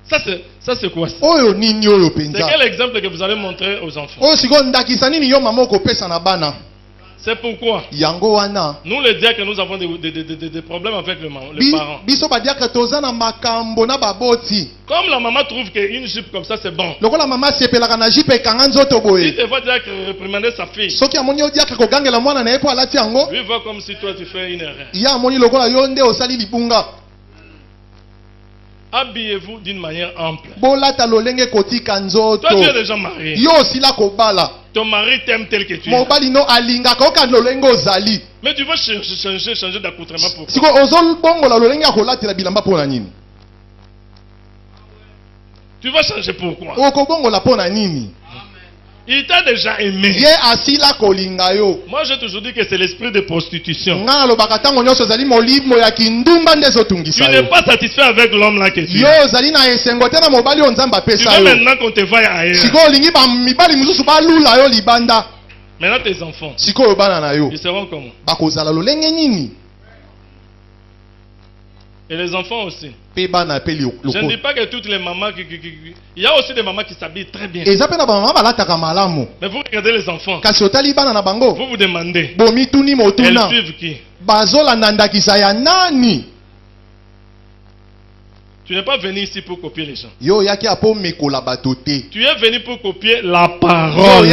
Ça c'est quoi ça? C'est quel exemple que vous allez montrer aux enfants? C'est pourquoi nous les diacres, nous avons des problèmes avec les parents. Comme la maman trouve qu'une jupe comme ça c'est bon, si tu vois diacre réprimander sa fille, lui voit comme si toi tu fais une erreur. Habillez-vous d'une manière ample. Toi tu es déjà marié. Ton mari t'aime tel que tu es. Mais tu vas changer d'accoutrement pour quoi? Tu vas changer pourquoi? Il t'a déjà aimé. Moi j'ai toujours dit que c'est l'esprit de prostitution. Tu n'es pas satisfait avec l'homme là que tu es. Tu veux maintenant qu'on te voie ailleurs. Maintenant tes enfants, ils seront comment? Et les enfants aussi. Je ne dis pas que toutes les mamans il y a aussi des mamans qui s'habillent très bien. Mais vous regardez les enfants. Vous vous demandez, elles suivent qui? Tu n'es pas venu ici pour copier les gens. Tu es venu pour copier la parole.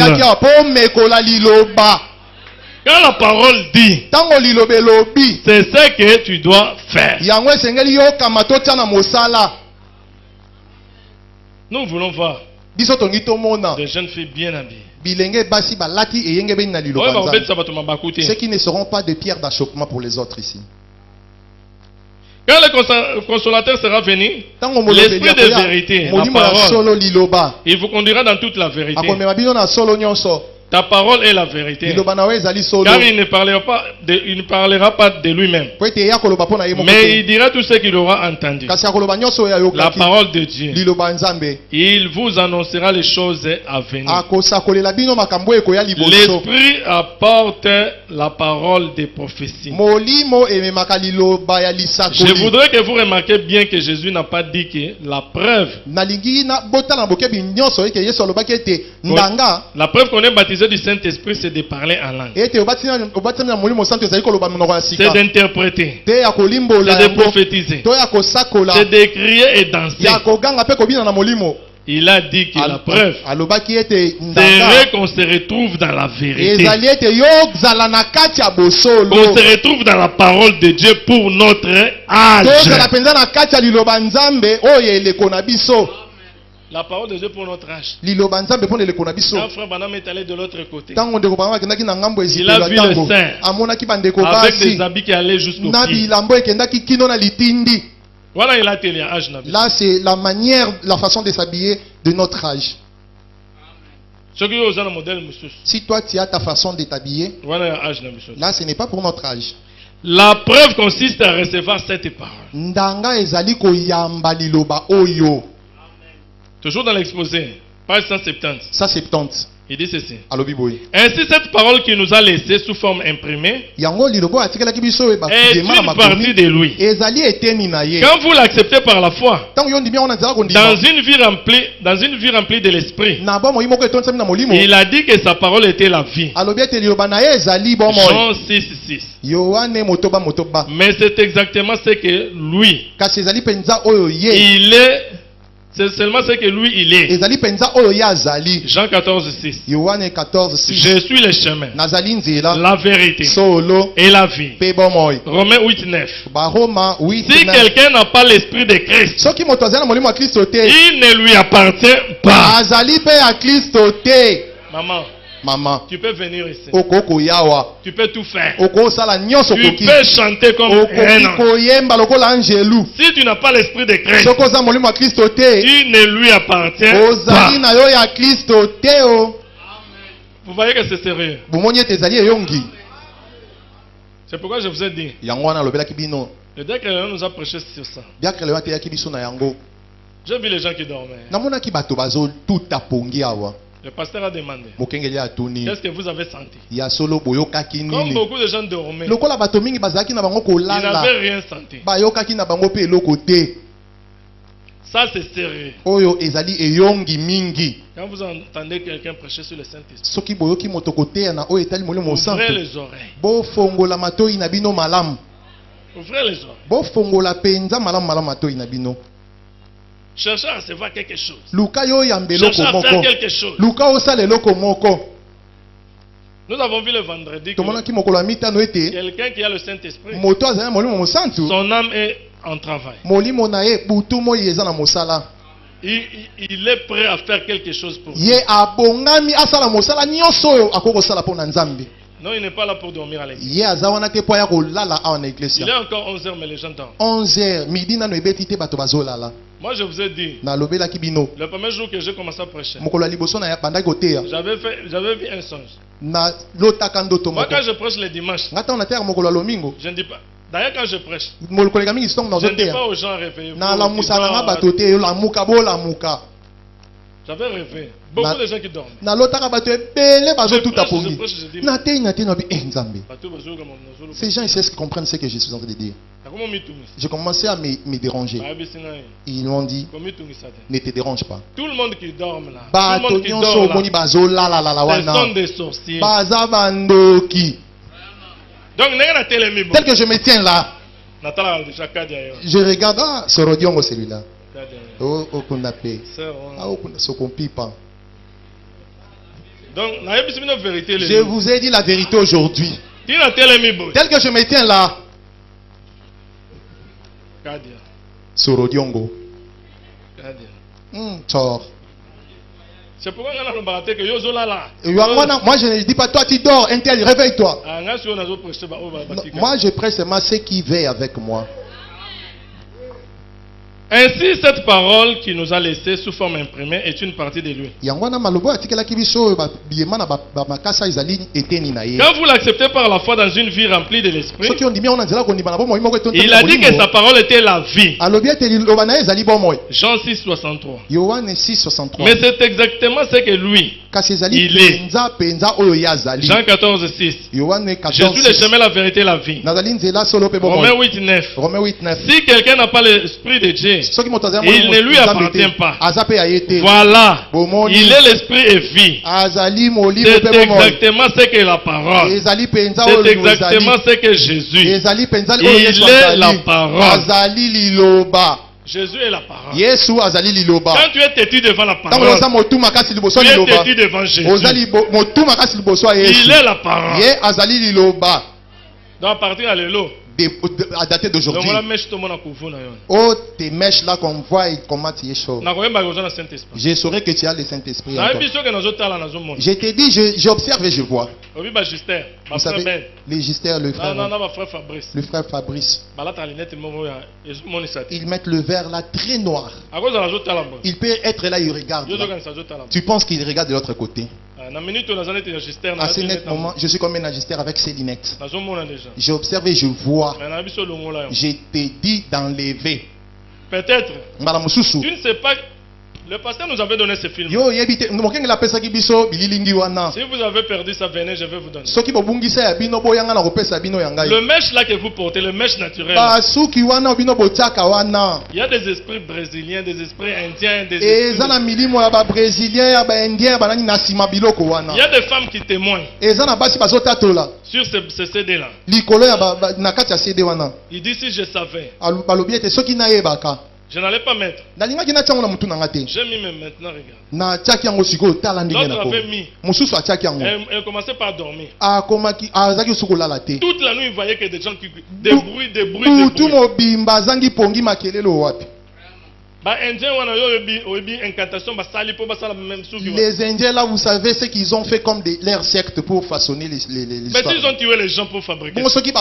Quand la parole dit, c'est ce que tu dois faire. Nous voulons voir des jeunes filles bien habillées. Ceux qui ne seront pas de pierre d'achoppement pour les autres ici. Quand le consolateur sera venu, l'esprit de vérité, la parole, il vous conduira dans toute la vérité. Ta parole est la vérité. Car il ne parlera pas de lui-même. Mais il dira tout ce qu'il aura entendu. La parole de Dieu. Il vous annoncera les choses à venir. L'esprit apporte la parole des prophéties. Je voudrais que vous remarquiez bien que Jésus n'a pas dit que la preuve. La preuve qu'on est baptisé du Saint-Esprit, c'est de parler en langue. C'est d'interpréter. C'est de prophétiser. C'est d'écrire et danser. Il a dit que la preuve serait qu'on se retrouve dans la vérité. Qu'on se retrouve dans la parole de Dieu pour notre âge. La parole de Dieu pour notre âge. Quand frère Branham est allé de l'autre côté, il a vu le saint avec des habits qui allaient jusqu'au pied. Voilà, il a été l'âge. Là, c'est la manière, la façon de s'habiller de notre âge. Si toi tu as ta façon de t'habiller, là ce n'est pas pour notre âge. La preuve consiste à recevoir cette parole. Toujours dans l'exposé, page 170. Il dit ceci. Ainsi, cette parole qui nous a laissé sous forme imprimée est une partie de lui. Quand vous l'acceptez par la foi, dans une vie remplie de l'esprit, il a dit que sa parole était la vie. Jean 6:6. Mais c'est exactement ce que lui, il est. C'est seulement ce que lui il est. Jean 14:6. Je suis le chemin, la vérité et la vie. Romains 8:9. Si quelqu'un n'a pas l'esprit de Christ, il ne lui appartient pas. Maman, tu peux venir ici. Tu peux tout faire. Tu peux chanter comme un ange. Si tu n'as pas l'esprit de Christ, il ne lui appartient pas. Vous voyez que c'est sérieux. C'est pourquoi je vous ai dit. Le décret nous a prêché sur ça. J'ai vu les gens qui dormaient. Le pasteur a demandé. Qu'est-ce que vous avez senti? Comme beaucoup de gens dormaient, ils n'avaient rien senti. Ça c'est sérieux. Quand vous entendez quelqu'un prêcher sur le Saint-Esprit, ouvrez les oreilles. Ouvrez les oreilles. Cherchez à recevoir quelque chose. Cherchez à faire quelque chose. Nous avons vu le vendredi que quelqu'un qui a le Saint-Esprit, son âme est en travail. Il est prêt à faire quelque chose pour Dieu. Non, il n'est pas là pour dormir à l'église. Il est encore 11h, mais les gens dorment. 11h, midi, moi, je vous ai dit, le premier jour que j'ai commencé à prêcher, j'avais vu un songe. Moi, quand je prêche le dimanche, je ne dis pas. D'ailleurs, quand je prêche, je ne dis pas aux gens réveillez-vous. J'avais rêvé. Beaucoup de gens qui dorment. Ces gens, ils savent comprendre ce que je suis en train de dire. J'ai commencé à me déranger. Ils m'ont dit, ne te dérange pas. Tout le monde qui dort là, tout le monde qui dort là, ce sont des sorciers. Donc, tel que je me tiens là, je regarde, ce Rodiongo celui-là. Oh, qu'on appelle. Ce qu'on pipe. Donc, je vous ai dit la vérité aujourd'hui. Tel que je me tiens là. Sorodiongo. C'est pourquoi que moi je ne dis pas toi tu dors, Intel, réveille-toi. Moi je prêche seulement ceux qui veillent avec moi. Ainsi, cette parole qui nous a laissé sous forme imprimée est une partie de lui. Quand vous l'acceptez par la foi dans une vie remplie de l'esprit, il a dit que sa parole était la vie. Jean 6:63. Mais c'est exactement ce que lui, il est. Jean 14:6. Je suis le chemin, la vérité, la vie. Romains 8:9. Si quelqu'un n'a pas l'esprit de Dieu, il ne lui appartient pas. Voilà. Il est l'esprit et vie. C'est exactement ce que la parole. C'est exactement ce que Jésus. Il est la parole. Jésus est la parole. Quand tu es têtu devant la parole, tu es têtu devant Jésus. Il est la parole. Donc à partir à l'élo, à dater d'aujourd'hui. Oh, tes mèches là qu'on voit et comment tu es chaud. Je saurais que tu as le Saint-Esprit. Je t'ai dit, j'observe et je vois. Vous savez, les Gister, le frère Fabrice. Ils mettent le verre là très noir. Il peut être là, il regarde là. Tu penses qu'il regarde de l'autre côté. À ce net moment, je suis comme un agistère avec ses lunettes. J'ai observé, je vois. Je t'ai dit d'enlever. Peut-être. Tu ne sais pas Le pasteur nous avait donné ce film. Si vous avez perdu ça, venez, je vais vous donner. Le mèche là que vous portez, le mèche naturel. Il y a des esprits brésiliens, des esprits indiens, des esprits... Il y a des femmes qui témoignent sur ce CD là. Il dit si je savais. Je n'allais pas mettre. J'ai mis maintenant, regarde. L'autre avait mis. Elle commençait par dormir. Toute la nuit, il voyait que des gens qui... Des bruits. Les Indiens là, vous savez ce qu'ils ont fait comme leur secte pour façonner les mais s'ils ont tué les gens pour fabriquer. Toi tu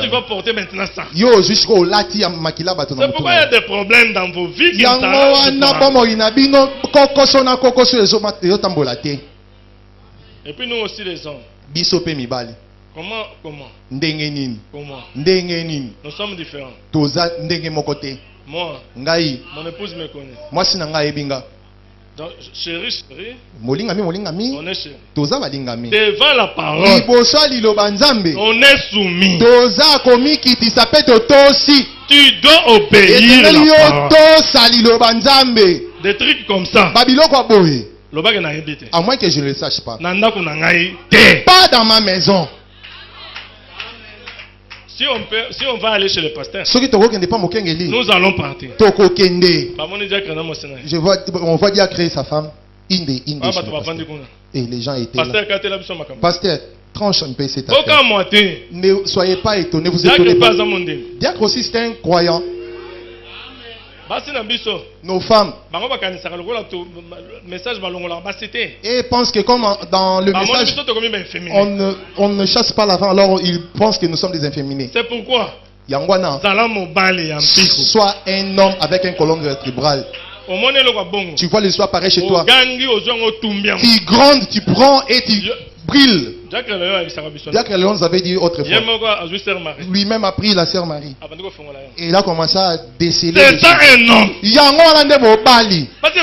vas porter maintenant ça. C'est pourquoi il y a des problèmes dans vos vies qui et puis nous aussi les hommes. Comment nous sommes différents. Moi, mon épouse me connaît. Donc, chérie, on est chérie. Devant la parole, on est soumis. Tu dois obéir la parole. Des trucs comme ça. À moins que je ne le sache pas. Pas dans ma maison. Si on va aller chez le pasteur, nous allons partir. On va dire créer sa femme. Et les gens étaient là. Pasteur, tranche un peu cette affaire. Ne soyez pas étonnés, vous étonnez pas. Diacre aussi c'est un croyant. Nos femmes. Et pensent que comme dans le message, on ne chasse pas la femme, alors ils pensent que nous sommes des inféminés. C'est pourquoi sois un homme avec un colonne vertébrale. Tu vois l'histoire pareil chez toi. Qui grande, tu prends et tu brilles. Jacques Léon nous avait dit autrefois. Lui-même a pris la sœur Marie. Et il a commencé à déceler. C'est ça un homme. Parce que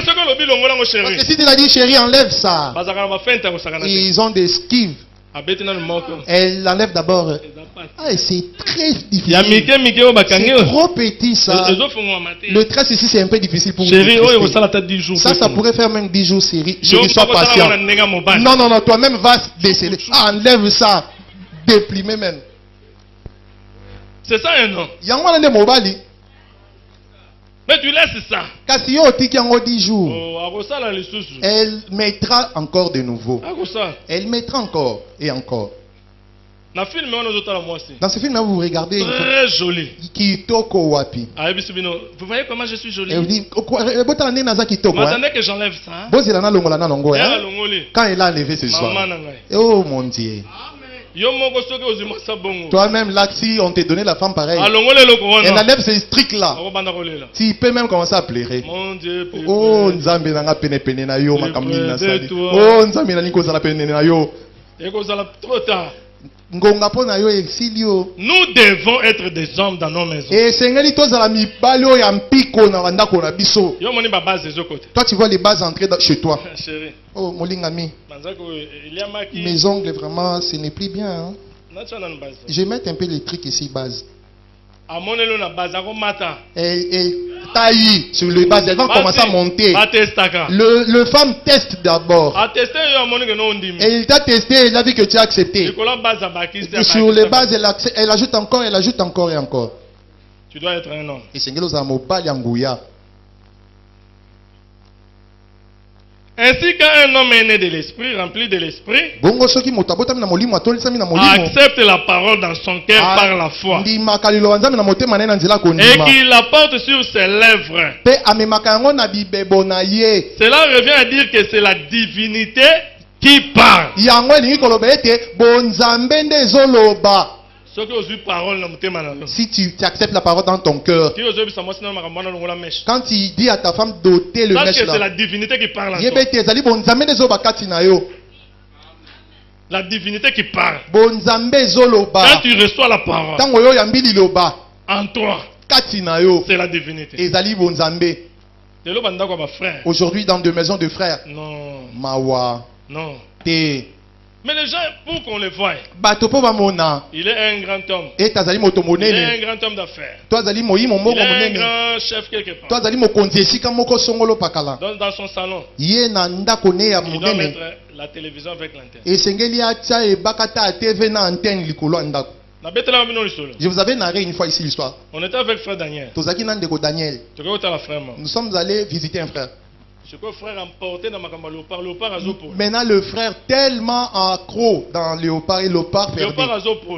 si tu l'as dit chérie, enlève ça. Ils ont des skives. Elle l'enlève d'abord. C'est très difficile. C'est trop petit ça. Le tresse ici c'est un peu difficile pour vous. Ça pourrait faire même 10 jours chérie. Chérie, sois patient. Non, toi-même va déceler. Enlève ça. Déplimer même. C'est ça un homme. Mais tu laisses ça. Elle mettra encore de nouveau. Elle mettra encore et encore. Dans ce film, vous regardez. Très joli. Vous voyez comment je suis jolie. Elle dit, attendez que j'enlève ça. Quand elle a enlevé ce soir. Oh mon Dieu. Toi-même là, si on t'a donné la femme pareille, elle enlève ces strics là. Tu peux même commencer à pleurer. Oh Nzambe nanga pene pene na yo makamni na sali. Oh Nzambe na niko zala pene na yo. Trop tard. Nous devons être des hommes dans nos maisons. Toi tu vois les bases entrer chez toi. Oh mon lingami. Mes ongles vraiment ce n'est plus bien. Hein? Je vais mettre un peu les trucs ici base. Elle taille sur les bases, elle va commencer à monter. Le femme teste d'abord. Et il t'a testé, il a vu que tu as accepté. Et sur les bases, elle ajoute encore et encore. Tu dois être un homme. Et c'est ce ainsi qu'un homme est né de l'esprit, rempli de l'esprit, accepte la parole dans son cœur par la foi et qu'il la porte sur ses lèvres. Cela revient à dire que c'est la divinité qui parle. Si tu acceptes la parole dans ton cœur, quand tu dis à ta femme d'ôter le mèche là, c'est la divinité qui parle. La divinité qui parle. Quand tu reçois la parole en toi, c'est la divinité. Aujourd'hui, dans deux maisons de frères. Non. Mawa. Non. Té. Mais les gens, pour qu'on les voie, il est un grand homme. Il est un grand homme d'affaires. Il est un grand chef quelque part. Dans son salon, il doit mettre la télévision avec l'antenne. Je vous avais narré une fois ici l'histoire. On était avec frère Daniel. Nous sommes allés visiter un frère. Maintenant le frère tellement accro dans Léopard et Léopard perdait.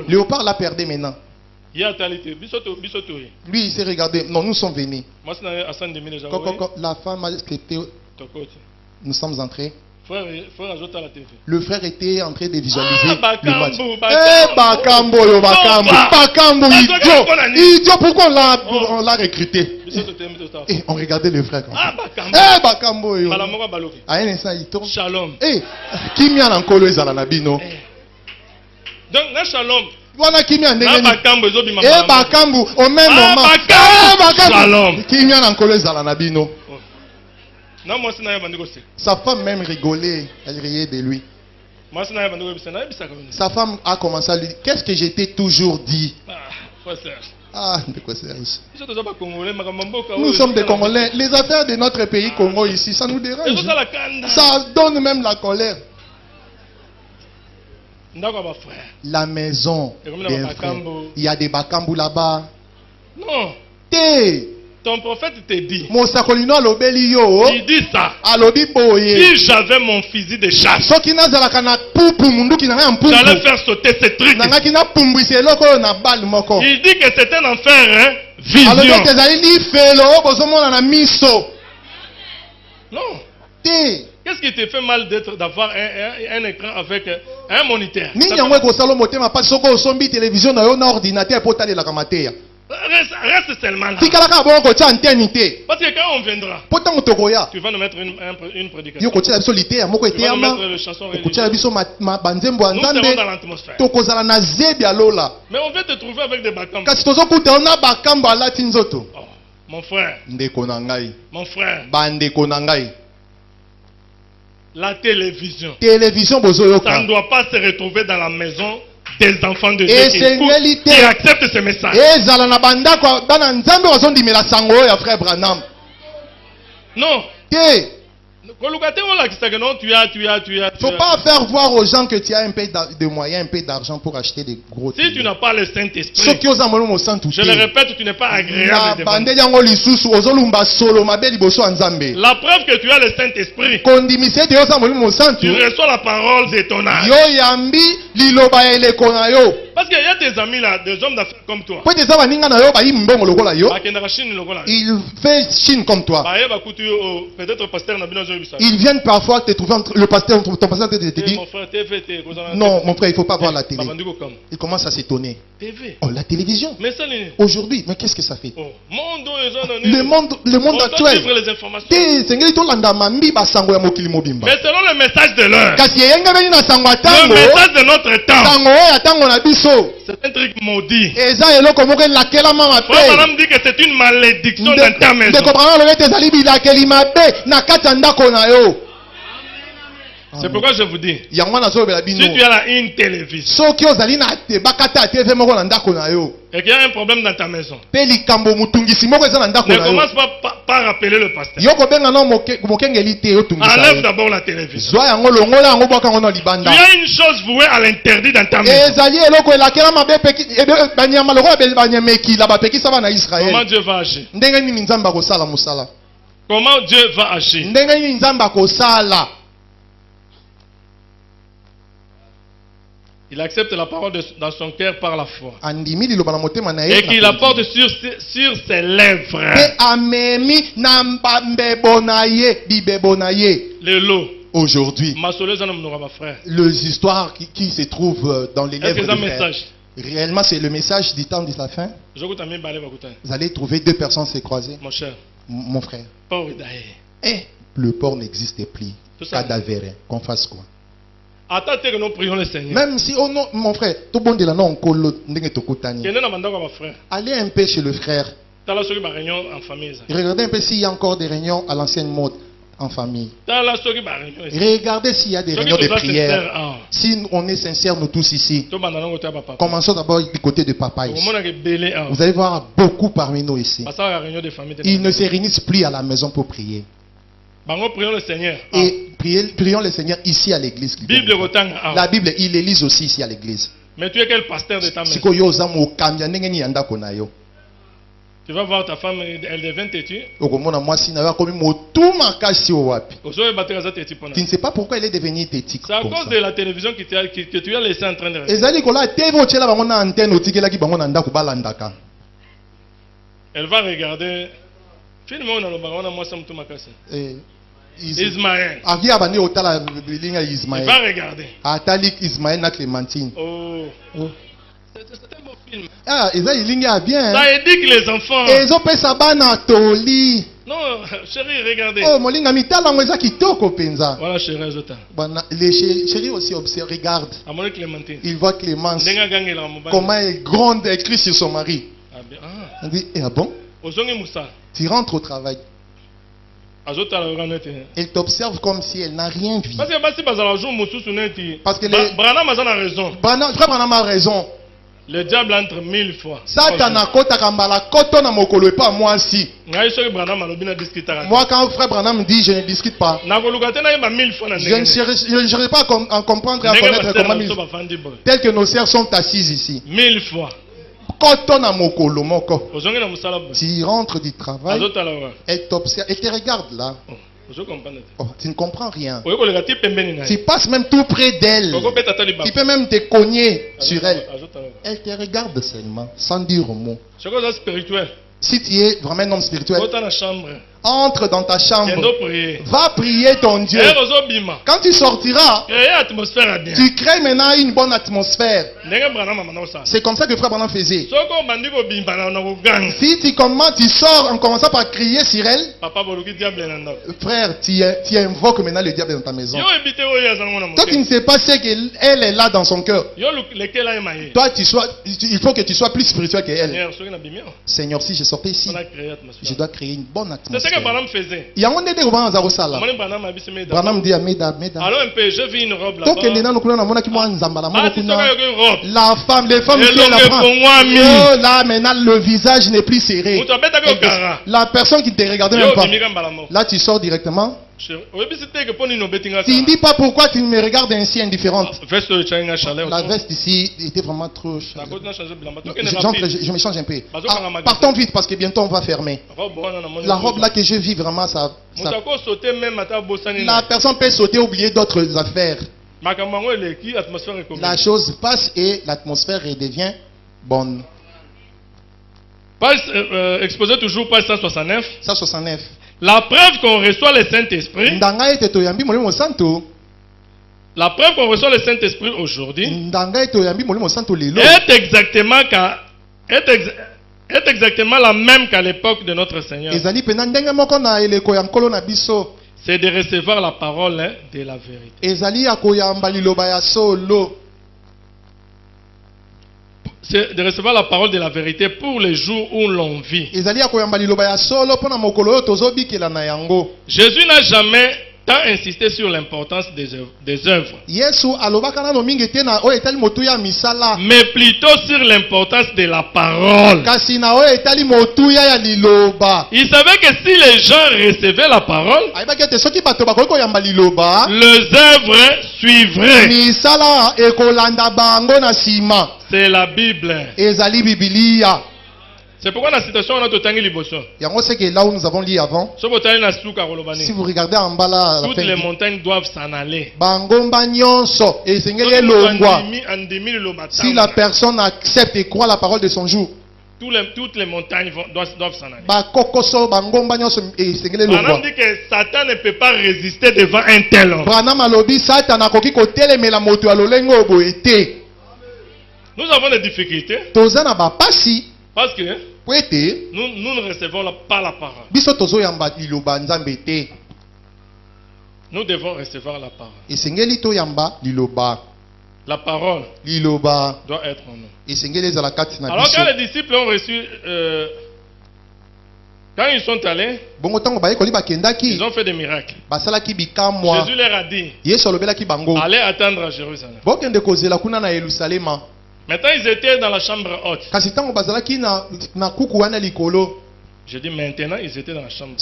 Léopard l'a perdu maintenant. Lui il s'est regardé. Non, nous sommes venus. La femme a accepté. Nous sommes entrés. Le frère était en train de visualiser le match. Bakambo, idiot, pourquoi on l'a recruté? Et on regardait le frère. Bakambo, à un instant il tourne. Shalom. Qui m'y a encore les alanabino? Donc, la shalom. Voilà qui m'y a Bakambo, au même moment. Shalom. Qui m'y a encore les alanabino? Sa femme même rigolait, elle riait de lui. Sa femme a commencé à lui dire, qu'est-ce que je t'ai toujours dit? De quoi Serge? Nous sommes des Congolais. Les affaires de notre pays Congo ici, ça nous dérange. Ça donne même la colère. La maison des frères. Il y a des Bakambu là-bas. Non. Ton prophète te dit. Il dit ça. Si j'avais mon fusil de chasse, j'allais faire sauter ces trucs. Il dit que c'est un enfer, vision. Non. Qu'est-ce qui te fait mal d'avoir un écran avec un moniteur? Reste seulement là. Parce que quand on viendra, tu vas nous mettre une prédication. Tu vas nous mettre le chanson religieux. Nous serons dans l'atmosphère. Mais on veut te trouver avec des bakambos. Oh, mon frère. Mon frère. La télévision. Ça ne doit pas se retrouver dans la maison des enfants de Dieu qui acceptent ce message. Non. Faut pas faire voir aux gens que tu as un peu de moyens, un peu d'argent pour acheter des gros. Si tu n'as pas le Saint-Esprit, je le répète, tu n'es pas agréable. La preuve que tu as le Saint-Esprit, tu reçois la parole de ton âge. Parce qu'il y a des amis là, des hommes d'affaires comme toi. Il fait Chine comme toi. Peut-être pasteur. Ils viennent parfois te trouver entre le pasteur, ton pasteur te dit non mon frère il ne faut pas voir la télé. Il commence à s'étonner. Oh la télévision. Aujourd'hui, mais qu'est-ce que ça fait? Le monde actuel. Mais selon le message de l'heure, le message de notre temps, c'est un truc maudit. Madame dit que c'est une malédiction dans ta maison. C'est pourquoi je vous dis, si tu as là une télévision et qu'il y a un problème dans ta maison, ne commence pas par rappeler le pasteur. Enlève d'abord la télévision. Il y a une chose vouée à l'interdit dans ta maison. Comment Dieu va agir? Comment Dieu va agir? Il accepte la parole dans son cœur par la foi. Et qu'il la porte sur ses lèvres. Le lot. Aujourd'hui, les histoires qui se trouvent dans les lèvres de frères. Réellement, c'est le message du temps de la fin. Vous allez trouver deux personnes se croiser. Mon cher. Mon frère. Le porc n'existe plus. Cadavéré. Qu'on fasse quoi? Attends que nous prions le Seigneur. Même si, oh non, mon frère, tout bon de la non, allez un peu chez le frère. Regardez un peu s'il y a encore des réunions à l'ancienne mode en famille. Regardez s'il y a des réunions de prière. Si on est sincères, nous tous ici. Commençons d'abord du côté de papa ici. Vous allez voir beaucoup parmi nous ici. Ils ne se réunissent plus à la maison pour prier. Et prions le Seigneur ici à l'église. La Bible, ils les lisent aussi ici à l'église. Mais tu es quel pasteur de ta maison? Tu vas voir ta femme, elle devient têtue. Tu ne sais pas pourquoi elle est devenue têtue. C'est à cause de la télévision que tu as laissé en train de regarder. Elle va regarder. Ismaël. Il va regarder. Oh. C'est un bon film. Ah, ça éduque les enfants. Non, chérie, regardez. Oh, voilà, chérie, les chéris aussi observent, regardent. Ils voient Clémence. Comment elle est grande, écrit sur son mari. On dit, ah bon? Tu rentres au travail. Elle t'observe comme si elle n'a rien vu. Parce que frère Branham a raison. Le diable entre 1000 fois. Moi, quand frère Branham dit, je ne discute pas. Je ne chercherai pas à comprendre et à connaître comment tel que nos sœurs sont assises ici. 1000 fois. Tu rentres du travail, elle t'observe, elle te regarde là. Oh, tu ne comprends rien. Tu passes même tout près d'elle. Tu peux même te cogner sur elle. Elle te regarde seulement, sans dire un mot. Si tu es vraiment un homme spirituel, entre dans ta chambre, va prier ton Dieu. Quand tu sortiras, tu crées maintenant une bonne atmosphère. C'est comme ça que frère Branham faisait. Si tu sors en commençant par crier sur elle, frère, tu invoques maintenant le diable dans ta maison. Toi, tu ne sais pas ce qu'elle est là dans son cœur. Toi, il faut que tu sois plus spirituel qu'elle. Seigneur, si je sortais ici, je dois créer une bonne atmosphère. C'est ce que Branham faisait. Branham dit à Meda. Alors un peu, j'ai vu une robe là-bas. La femme, les femmes qui la là maintenant le visage n'est plus serré. La personne qui te regardait même pas. Là tu sors directement. Tu ne dis pas pourquoi tu me regardes ainsi indifférente. La veste ici était vraiment trop chaude. Je me change un peu. Partons vite parce que bientôt on va fermer. La robe là que je vis vraiment ça. La personne peut sauter, oublier d'autres affaires. La chose passe et l'atmosphère redevient bonne. Exposé toujours page 169. 169. La preuve qu'on reçoit le Saint-Esprit. La preuve qu'on reçoit le Saint-Esprit aujourd'hui est exactement la même qu'à l'époque de notre Seigneur. C'est de recevoir la parole de la vérité. C'est de recevoir la parole de la vérité pour les jours où l'on vit. Jésus n'a jamais tant insisté sur l'importance des œuvres, mais plutôt sur l'importance de la parole. Il savait que si les gens recevaient la parole, les œuvres suivraient. C'est la Bible. C'est pourquoi la citation on a tout que là où nous avons lu avant, si vous regardez en bas là, toutes les montagnes doivent s'en aller. Si la personne accepte et croit la parole de son jour, toutes les montagnes doivent s'en aller. Branham dit que Satan ne peut pas résister devant un tel homme. Nous avons des difficultés. Parce que nous ne recevons pas la parole. Nous devons recevoir la parole. La parole doit être en nous. Alors quand les disciples ont reçu Quand ils sont allés, ils ont fait des miracles. Jésus leur a dit, allez attendre à Jérusalem. Maintenant ils étaient dans la chambre haute. Je dis maintenant ils étaient dans la chambre.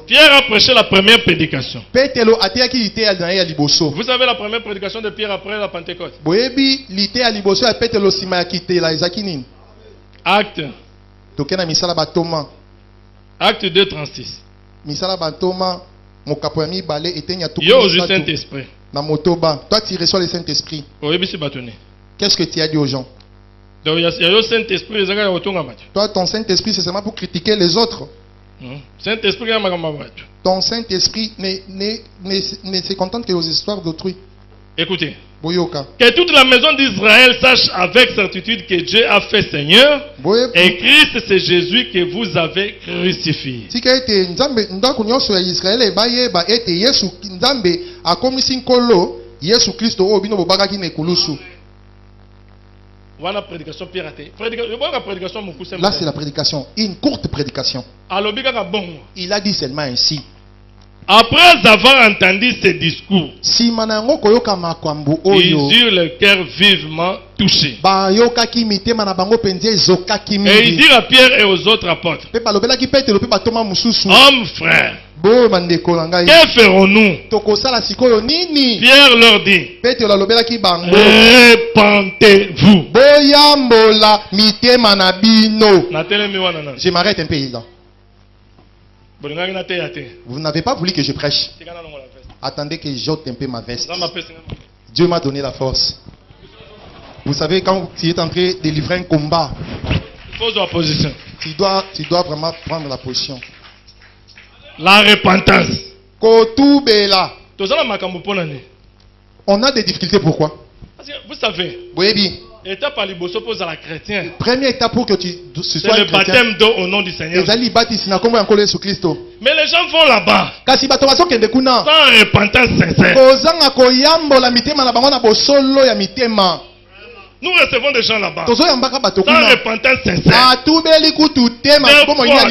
Pierre a prêché la première prédication. Vous savez la première prédication de Pierre après la Pentecôte? Acte. Acte 2:36. Il y a au Saint-Esprit. Toi, tu reçois le Saint-Esprit. Qu'est-ce que tu as dit aux gens? Toi, ton Saint-Esprit, c'est seulement pour critiquer les autres. Ton Saint-Esprit ne se contente que aux histoires d'autrui. Écoutez. Que toute la maison d'Israël sache avec certitude que Dieu a fait Seigneur et Christ c'est Jésus que vous avez crucifié. Là c'est la prédication, une courte prédication. Il a dit seulement ainsi. Après avoir entendu ces discours, ils eurent le cœur vivement touché. Et ils dirent à Pierre et aux autres apôtres, hommes frères, que ferons-nous? Pierre leur dit, répentez-vous. Je m'arrête un peu là. Vous n'avez pas voulu que je prêche. Attendez que j'ôte un peu ma veste. Dieu m'a donné la force. Vous savez, quand tu es en train de livrer un combat, tu dois vraiment prendre la position. La repentance. On a des difficultés, pourquoi? Vous savez, étape à l'iboso pose à la chrétien. Première étape pour que tu sois le baptême d'eau au nom du Seigneur. Mais les gens vont là-bas sans repentance sincère. Nous recevons des gens là-bas sans repentance sincère.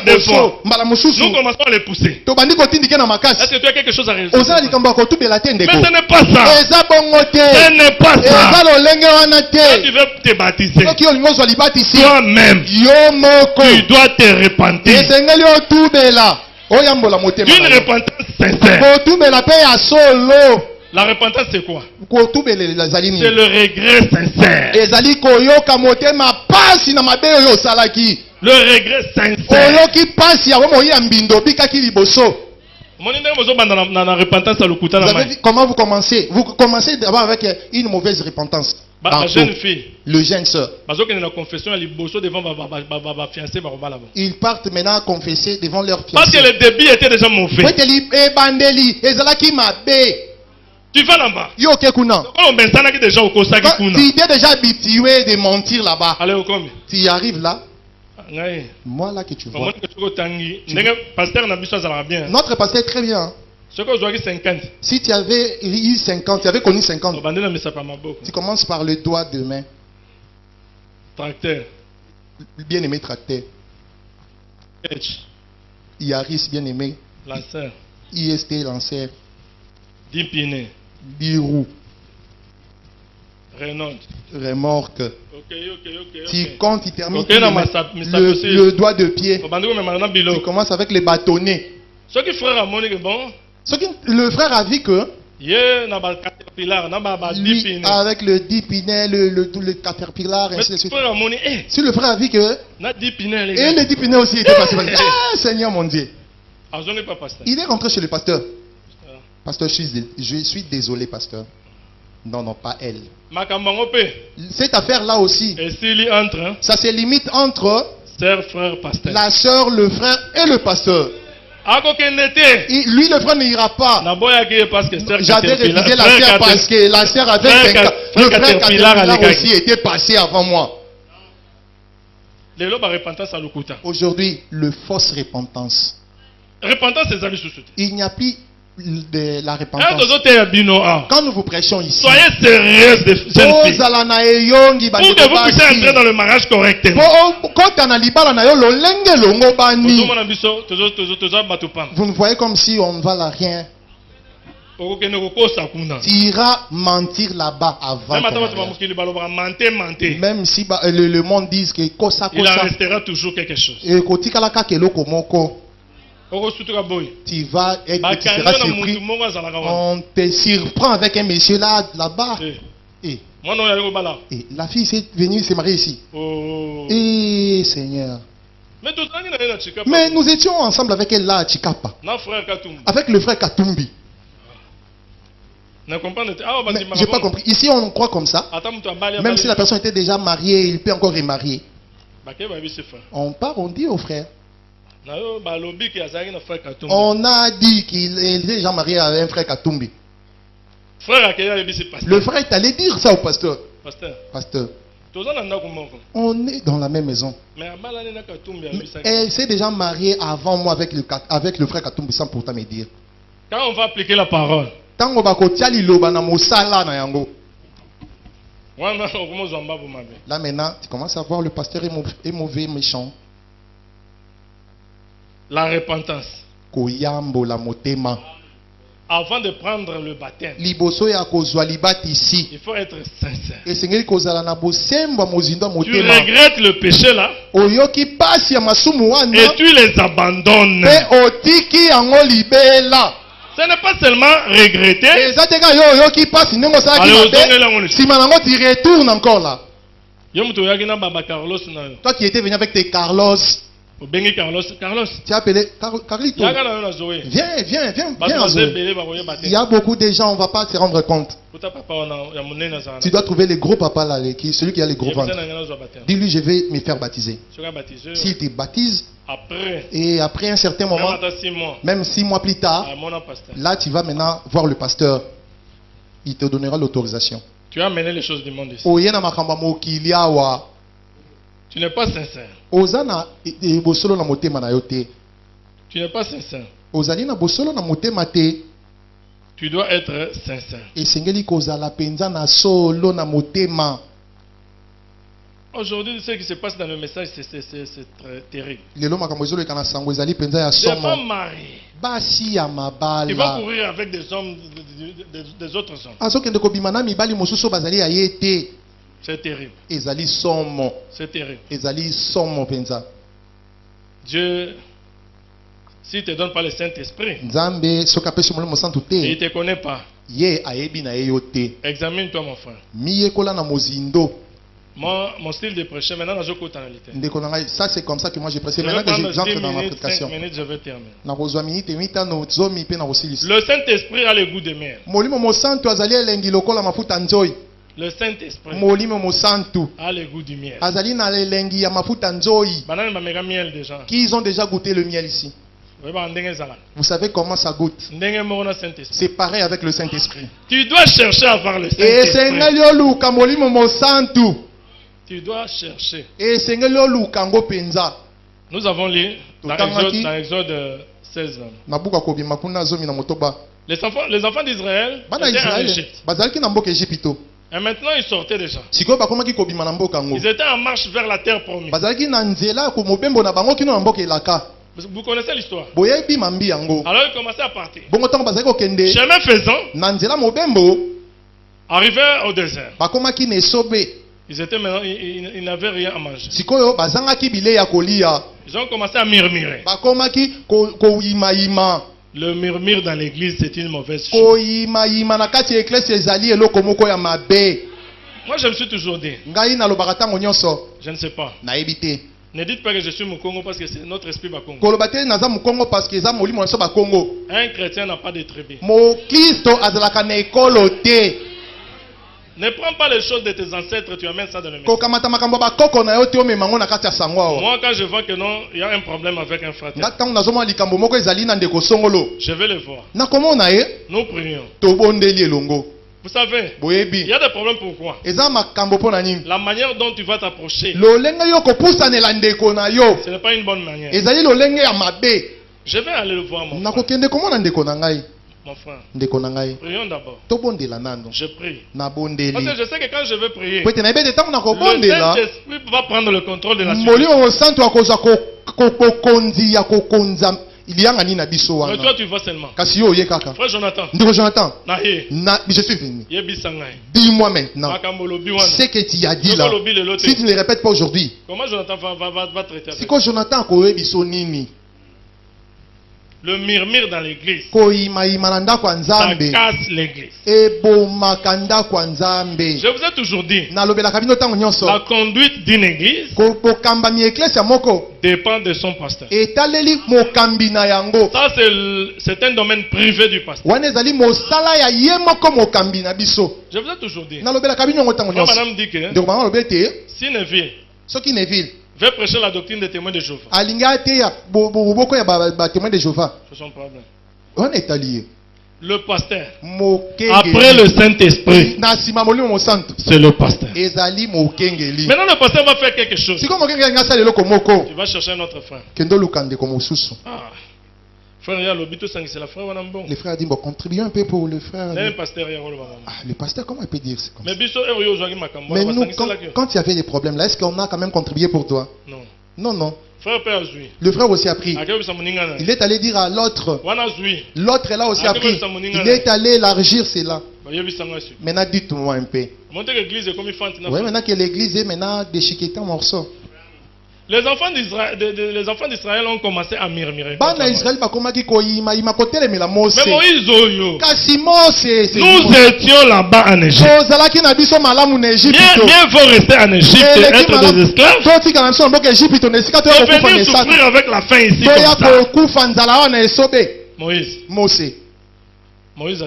Deux fois. Nous commençons à les pousser. Est-ce que tu as quelque chose à résoudre? Mais ce n'est pas ça. Ce n'est pas ça. Quand tu veux te baptiser, toi-même, tu dois te repentir d'une repentance sincère. La repentance c'est quoi? C'est le regret sincère. Le regret sincère. Comment vous commencez? Vous commencez d'abord avec une mauvaise repentance. Jeune fille. Le jeune sœur. Ils partent maintenant confesser devant leur fiancé. Parce que le débit était déjà mauvais. Tu vas là-bas. Tu es déjà habitué de mentir là-bas. Tu arrives là. Moi là que tu vois. Notre pasteur est très bien. Si tu avais eu 50, tu avais connu 50. Tu commences par le doigt de main. Tracteur. Bien-aimé tracteur. Yaris bien-aimé. Lanceur. IST lanceur. Dipiné. Birou. Remorque. Tu comptes, tu termines le doigt de pied. Tu commences avec les bâtonnets. Le frère a vu que lui, avec le dipinet, le caterpillar, ainsi de suite. Si le frère a vu que et le dipinet aussi était passé. Ah, Seigneur mon Dieu. Il est rentré chez le pasteur. Pasteur, je suis désolé, pasteur. Non, non, pas elle. Cette affaire-là aussi, ça se limite entre la sœur, le frère et le pasteur. Lui, le frère n'ira pas. J'avais refusé la sœur parce que la sœur avait 5 ans. Le frère Caterpillar aussi était passé avant moi. Aujourd'hui, le fausse repentance. Il n'y a plus de la repentance. Quand nous vous prêchons ici, soyez sérieux de jeunes filles. Pour que vous puissiez entrer dans le mariage correctement. Vous ne voyez comme si on ne valait rien. Tu iras mentir là-bas avant. Même si le monde dit que kosa, il en restera toujours quelque chose. Tu vas être, tu seras surpris. On te surprend avec un monsieur là-bas. Et la fille est venue se marier ici. Et Seigneur. Mais nous étions ensemble avec elle là à Chikapa. Avec le frère Katumbi. J'ai pas compris. Ici, on croit comme ça. Même si la personne était déjà mariée, il peut encore remarier. On part, on dit au frère. On a dit qu'il est déjà marié avec un frère Katumbi. Le frère est allé dire ça au pasteur. Pasteur. On est dans la même maison. Elle s'est déjà mariée avant moi avec le frère Katumbi sans pourtant me dire. Quand on va appliquer la parole. Là maintenant, tu commences à voir le pasteur est mauvais, méchant. La repentance. Avant de prendre le baptême, il faut être sincère. Tu regrettes le péché là et tu les abandonnes. Ce n'est pas seulement regretter. Toi qui étais venu avec tes Carlos. Carlos. Tu as appelé Carlito. Viens. Il y a beaucoup de gens, on ne va pas se rendre compte. Tu dois trouver les gros papas là, celui qui a les gros ventres. Dis-lui, je vais me faire baptiser. S'il te baptise, et après un certain moment, même 6 mois plus tard, là tu vas maintenant voir le pasteur. Il te donnera l'autorisation. Tu as amené les choses du monde ici. Tu n'es pas sincère. Tu n'es pas sincère. Tu dois être sincère. Aujourd'hui, ce qui se passe dans le message, c'est très terrible. Des femmes mariées. Ils vont courir avec des hommes, des autres hommes. C'est terrible. C'est terrible. Dieu, s'il ne te donne pas le Saint-Esprit, il ne te connaît pas. Examine-toi, mon frère. Mon style de prêcher, maintenant, je vais ça, c'est comme ça que moi j'ai prêché. Maintenant que j'entre dans ma prédication. 5 minutes, je vais terminer. Le Saint-Esprit a le goût de miel. Le Saint-Esprit a le goût du miel. Qui ont déjà goûté le miel ici? Vous savez comment ça goûte? C'est pareil avec le Saint-Esprit. Tu dois chercher à avoir le Saint-Esprit. Tu dois chercher. Nous avons lu dans Exode 16. Les enfants d'Israël étaient en Égypte. Et maintenant ils sortaient déjà. Ils étaient en marche vers la terre promise. Vous connaissez l'histoire. Alors ils commençaient à partir. Chemin faisant, arrivés au désert. Ils n'avaient rien à manger. Ils ont commencé à murmurer. Le murmure dans l'église, c'est une mauvaise chose. Moi, je me suis toujours dit, je ne sais pas. Ne dites pas que je suis Mukongo parce que c'est notre esprit Bakongo. Un chrétien n'a pas de tribu. Ne prends pas les choses de tes ancêtres, tu amènes ça dans le message. Moi, quand je vois que non, il y a un problème avec un frère, je vais le voir. Nous prions. Vous savez, il y a des problèmes pourquoi? La manière dont tu vas t'approcher, ce n'est pas une bonne manière. Je vais aller le voir, mon frère. Mon frère. Prions d'abord. Je prie. Parce que je sais que quand je vais prier, le Saint-Esprit va prendre le contrôle de la situation. Mais toi tu vois seulement. Frère Jonathan. Je suis venu. Dis-moi maintenant. Ce que tu as dit là. Si tu ne le répètes pas aujourd'hui. Comment Jonathan va traiter avec ça? Jonathan le murmure dans l'église. Ça casse l'église. Je vous ai toujours dit. La conduite d'une église dépend de son pasteur. Ça c'est un domaine privé du pasteur. Je vous ai toujours dit. Madame dit que si Neville veut prêcher la doctrine des témoins de Jéhovah, c'est son problème. Le pasteur, après le Saint-Esprit, c'est le pasteur. Maintenant le pasteur va faire quelque chose. Il va chercher un autre frère. Les frères disent, bon, contribuez un peu pour le frère. Le pasteur, comment il peut dire ça? Mais nous, quand il y avait des problèmes là, est-ce qu'on a quand même contribué pour toi? Non. Non. Le frère aussi a pris. Il est allé dire à l'autre. L'autre là aussi a pris. Il est allé élargir cela. Maintenant, dites-moi un peu. Oui, maintenant que l'église est maintenant déchiquetée en morceaux. Les enfants d'Israël ont commencé à murmurer. Mais Moïse, nous étions là-bas en Égypte. Mieux vaut rester en Égypte et être des esclaves que venir souffrir avec la faim ici comme ça. Moïse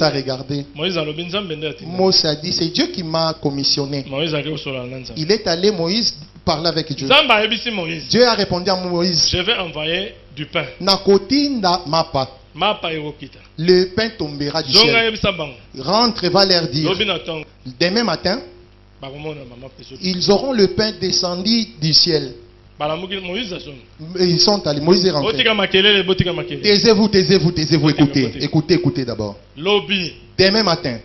a regardé. Moïse a dit, c'est Dieu qui m'a commissionné. Il est allé, Moïse parler avec Dieu. Dieu a répondu à Moïse, je vais envoyer du pain. Le pain tombera du ciel. Rentre et va leur dire. Demain matin, ils auront le pain descendu du ciel. Ils sont allés, Moïse est rentré. Taisez-vous, écoutez d'abord. Demain matin,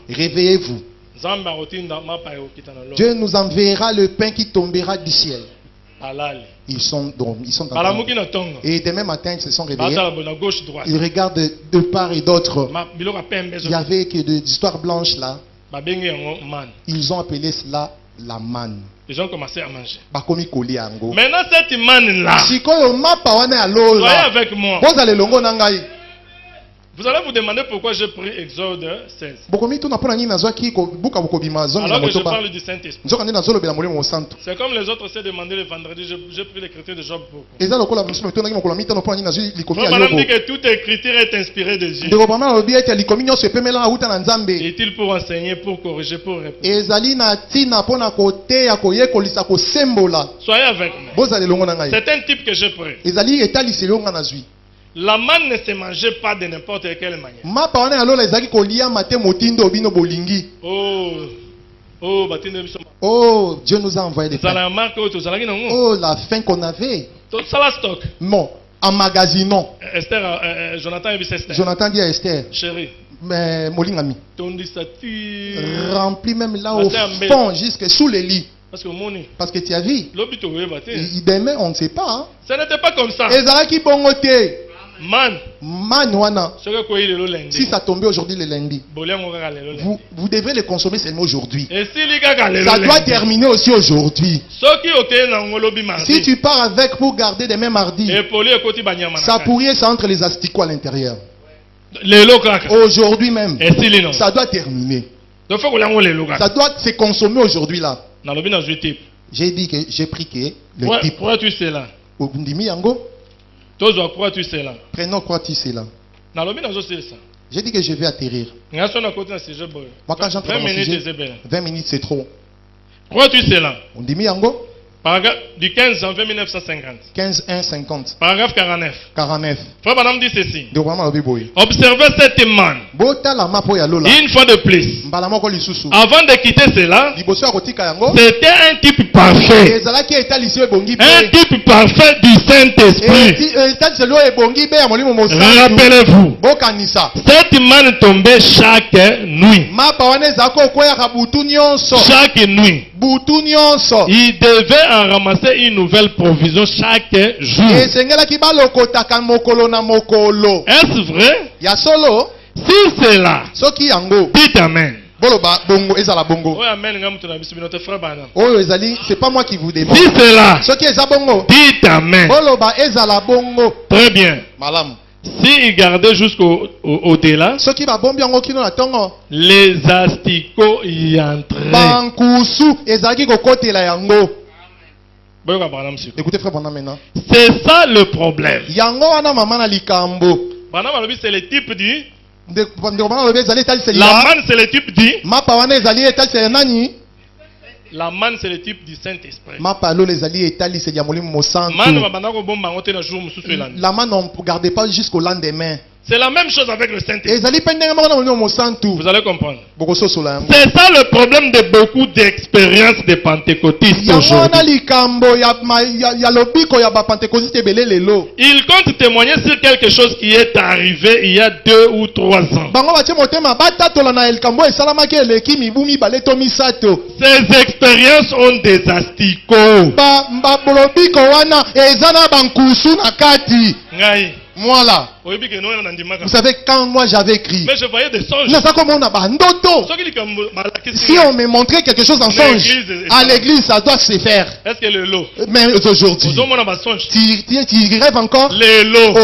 réveillez-vous. Dieu nous enverra le pain qui tombera du ciel. Ils sont dans et demain matin, ils se sont réveillés. Ils regardent de part et d'autre. Il y avait que des histoires blanches là. Ils ont appelé cela la manne. Ils ont commencé à manger. Maintenant cette manne-là, soyez avec moi. Vous allez vous demander pourquoi j'ai pris Exode 16. Alors que je parle du Saint-Esprit. C'est comme les autres s'est demandé le vendredi, j'ai pris l'écriture de Job. Madame dit que toute écriture est inspirée de Dieu. Est-il pour enseigner, pour corriger, pour répondre? Soyez avec moi. C'est un type que j'ai pris. La manne ne se mangeait pas de n'importe quelle manière. Oh, Dieu nous a envoyé des pains. Oh, la faim qu'on avait. Non, emmagasinons. Jonathan dit à Esther. Chérie. Mais Molingami. Rempli même là au fond, jusque sous les lits. Parce que tu as vu. Demain, on ne sait pas. Hein? Ce n'était pas comme ça. Si ça tombait aujourd'hui le lundi, vous devrez le consommer seulement aujourd'hui. Ça doit terminer aussi aujourd'hui. Si tu pars avec pour garder demain mardi, ça pourrait s'entre les asticots à l'intérieur. Aujourd'hui même, ça doit terminer. Ça doit se consommer aujourd'hui là. J'ai dit que j'ai pris que le type. Pourquoi-tu sais là? Prenons crois-tu cela? J'ai dit que je vais atterrir. Moi quand j'entre dans mon sujet, 20 minutes c'est trop. Crois-tu cela? On dit Miyango? Du 15 janvier 1950. 15-1-50. Paragraphe 49. Frère Madame dit ceci. Observez cette manne. Une fois de plus, avant de quitter cela, c'était un type parfait. Un type parfait du Saint-Esprit. Rappelez-vous, cette manne tombait chaque nuit. Chaque nuit. Il devait en ramasser une nouvelle provision chaque jour. Est-ce vrai? Si c'est là, dites Amen. C'est pas moi qui vous demande. Si c'est là, dites Amen. Très bien. S'il gardait jusqu'au-delà, les asticots y entraient. Écoutez frère Branham maintenant. C'est ça le problème. C'est le type du... La manne c'est le type du... La manne c'est le type du Saint-Esprit. La manne on ne gardait pas jusqu'au lendemain. C'est la même chose avec le Saint-Esprit. Vous allez comprendre. C'est ça le problème de beaucoup d'expériences de pentecôtistes aujourd'hui. Ils comptent témoigner sur quelque chose qui est arrivé il y a 2 ou 3 ans. Ces expériences ont des asticots. Moi là, vous savez quand moi j'avais écrit, mais je voyais des songes. Si on me montrait quelque chose en songe, à l'église ça doit se faire. Est-ce que le lot? Mais aujourd'hui, tu rêves encore?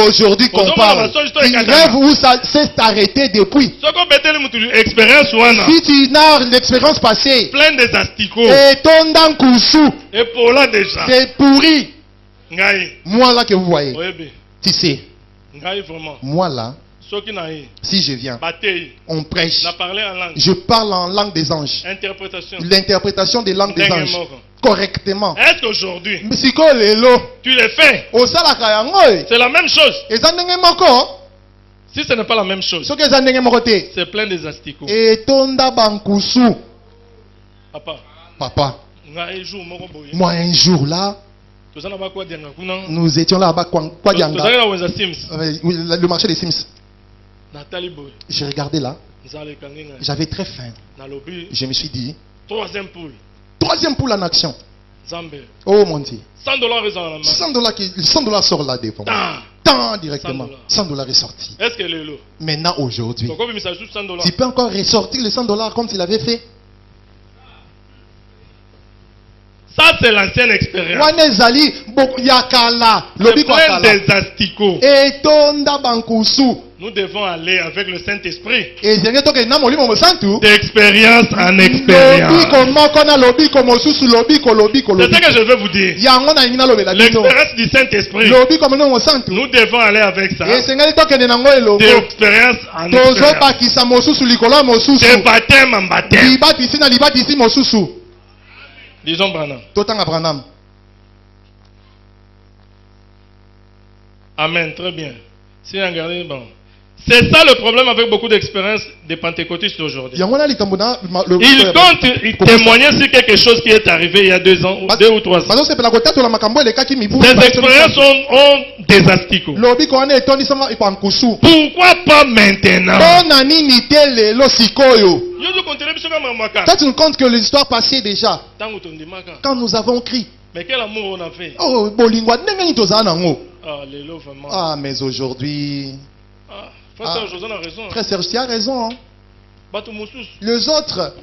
Aujourd'hui qu'on parle, tu rêves où ça s'est arrêté depuis. Si tu narres l'expérience passée, plein des asticots, et ton dan kousou, et pour là déjà, c'est pourri. Moi là que vous voyez, tu sais. Moi là, si je viens, on prêche, je parle en langue des anges, l'interprétation des langues des anges correctement. Est-ce qu'aujourd'hui tu le fais? C'est la même chose. Si ce n'est pas la même chose, c'est plein des asticots. Papa, moi un jour là, nous étions là à Kwadianga, le marché des Sims. Je regardais là, j'avais très faim. Je me suis dit, troisième poule en action. Oh mon Dieu, $100 sort là devant moi. Tant directement, $100 est sorti. Maintenant aujourd'hui, tu peux encore ressortir les $100 comme tu l'avais fait. Ça, c'est l'ancienne expérience. C'est plein des asticots. Nous devons aller avec le Saint-Esprit. D'expérience en expérience. C'est ce que je veux vous dire. L'expérience du Saint-Esprit. Nous devons aller avec ça. D'expérience en expérience. De baptême en baptême. Disons Branham. Amen, très bien. Si vous regardez, bon. C'est ça le problème avec beaucoup d'expériences des pentecôtistes aujourd'hui. Ils comptent témoigner sur quelque chose qui est arrivé il y a 2 ans, 2 ou 3 ans. Ces expériences ont des asticots. Pourquoi pas maintenant? Toi, tu nous comptes que l'histoire passée déjà. Quand nous avons crié. Mais quel amour on a fait? Ah, mais aujourd'hui. Frère Serge, tu as raison. Hein? Les autres,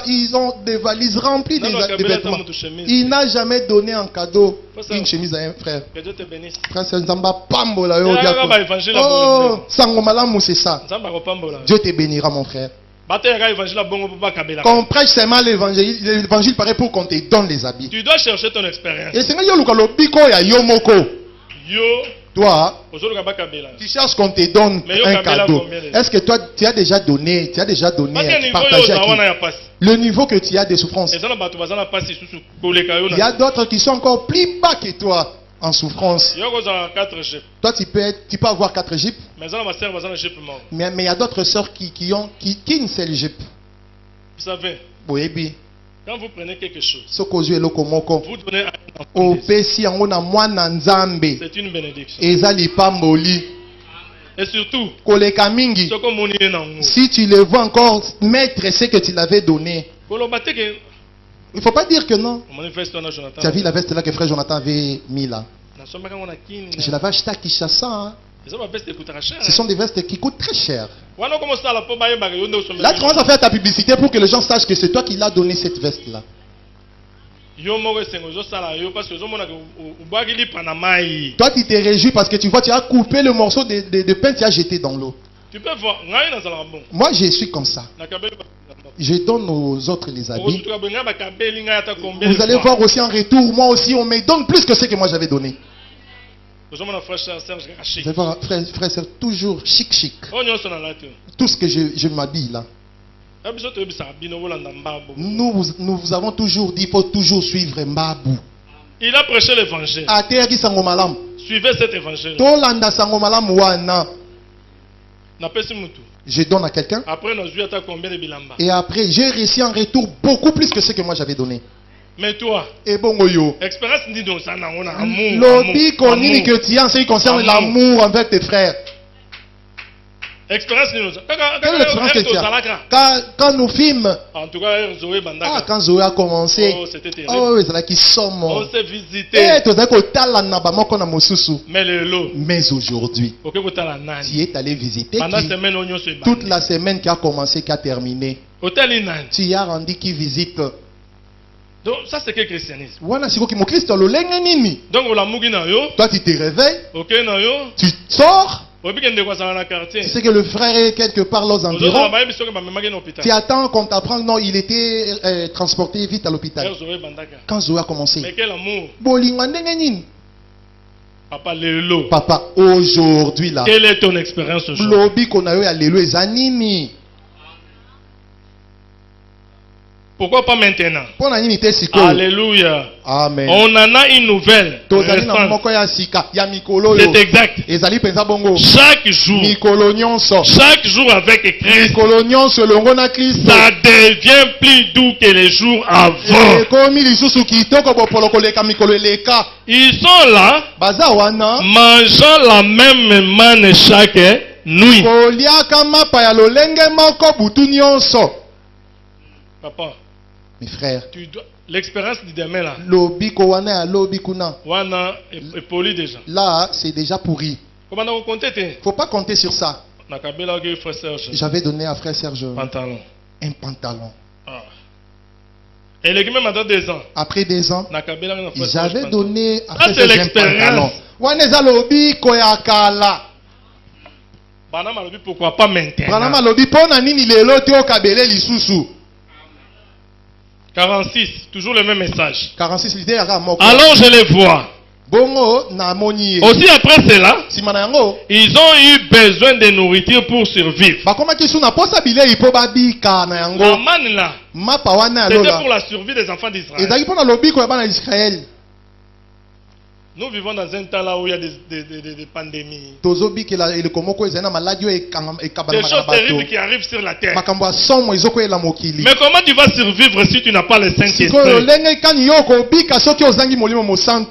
ils ont des valises remplies de vêtements. Il n'a jamais donné en cadeau une chemise à un frère. Frère Serge, oh, Sangomalamu, c'est ça. Dieu te bénira, mon frère. Quand on prêche seulement l'évangile paraît pour qu'on te donne les habits. Tu dois chercher ton expérience. Et c'est toi, tu cherches qu'on te donne un cadeau. Est-ce que toi, tu as déjà donné, partagé à qui? Le niveau que tu as des souffrances. Il y a d'autres qui sont encore plus bas que toi. en souffrance. Toi, tu peux avoir 4 jupes. Mais il y a d'autres sœurs qui ont une seule jupe. Vous savez, oui, quand vous prenez quelque chose, vous donnez à un enfant, c'est une bénédiction. Et surtout, si tu le vois encore mettre ce que tu l'avais donné, il ne faut pas dire que non. Tu as vu la veste là que frère Jonathan avait mis là? Je l'avais acheté à Kinshasa. Hein. Ce sont des vestes qui coûtent très cher. Là, tu commences à faire ta publicité pour que les gens sachent que c'est toi qui l'as donné cette veste là. Toi, tu te réjouis parce que tu vois, tu as coupé le morceau de pain, tu as jeté dans l'eau. Tu peux voir. Moi, je suis comme ça. Je donne aux autres les habits. Vous allez voir aussi en retour, moi aussi, on me donne plus que ce que moi j'avais donné. Vous allez voir, frère, c'est toujours chic. Tout ce que je m'habille là. Nous avons toujours dit qu'il faut toujours suivre Mbabou. Il a prêché l'évangile. Suivez cet évangile. Je donne à quelqu'un. Et après, j'ai reçu en retour beaucoup plus que ce que moi j'avais donné. Mais toi, expérience ni donc ça n'a on a amour. Lobby qu'on dit que tu as en ce qui concerne l'amour avec tes frères. Expérience ni donc. Quelle est l'expérience que tu as? Quand nous filmons. En tout cas, Zoé Bandaka. Quand Zoé a commencé. Oh, c'était terrible. Oh, c'est là qui sommes. On s'est visité. Mais aujourd'hui, tu es allé visiter. Toute la semaine qui a commencé, qui a terminé. Tu as rendu qui visite. Donc ça c'est que le christianisme. Donc toi tu te réveilles, tu sors, tu sais que le frère est quelque part aux environs, tu attends qu'on t'apprenne, non, il était transporté vite à l'hôpital. Quand Zoé a commencé. Mais quel amour. Papa, aujourd'hui là, quelle est ton expérience aujourd'hui? Pourquoi pas maintenant? Alléluia. Amen. On en a une nouvelle. C'est exact. Chaque jour avec Christ, ça devient plus doux que les jours avant. Ils sont là, mangeant la même manne chaque nuit. Papa, mes frères, l'expérience du demain là, est poli déjà. Là, c'est déjà pourri. Comment on compte? Faut pas compter sur ça. J'avais donné à frère Serge pantalon. Un pantalon. Ah. Et les même dans 2 ans. Après 2 ans, j'avais donné à frère Serge un pantalon. Pourquoi pas maintenant? 46, toujours le même message. 46, alors je les vois. Aussi après cela, ils ont eu besoin de nourriture pour survivre. La manne là, c'était pour la survie des enfants d'Israël. Nous vivons dans un temps là où il y a des pandémies. Des choses terribles qui arrivent sur la terre. Mais comment tu vas survivre si tu n'as pas le Saint-Esprit?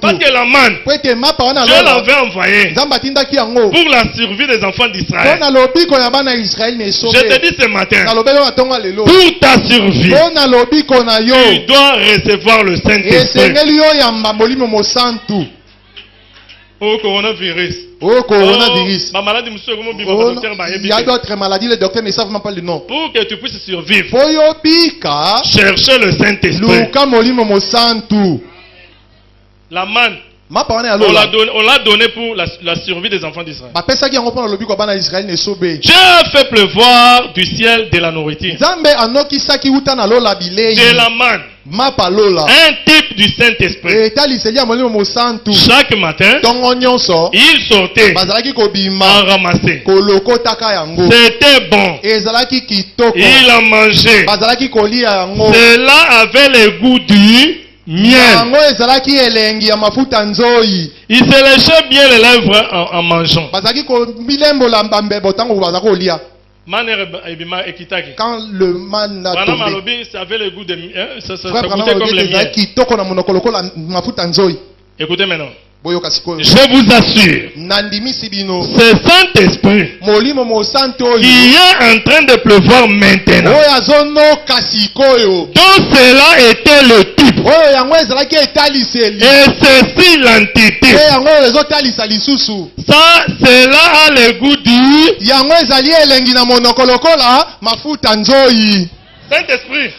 Parce que la manne, Dieu l'avait envoyée pour la survie des enfants d'Israël. Je te dis ce matin, pour ta survie, tu dois recevoir le Saint-Esprit. Oh, coronavirus. Oh, coronavirus. Il y a d'autres maladies, les docteurs ne savent même pas le nom. Pour que tu puisses survivre, cherchez le Saint-Esprit. La manne, on l'a donné pour la survie des enfants d'Israël. Dieu a fait pleuvoir du ciel de la nourriture. De la manne. Un type du Saint-Esprit. Chaque matin, il sortait en ramasser. C'était bon. Il a mangé. Cela avait le goût du miel. Il se léchait bien les lèvres en mangeant. Quand le man a tombé, ça avait le goût de miel. Ça goûtait comme le miel. Écoutez maintenant. Je vous assure, ce Saint-Esprit qui est en train de pleuvoir maintenant, dont cela était le type, et ceci l'entité, ça, cela a le goût du Saint-Esprit,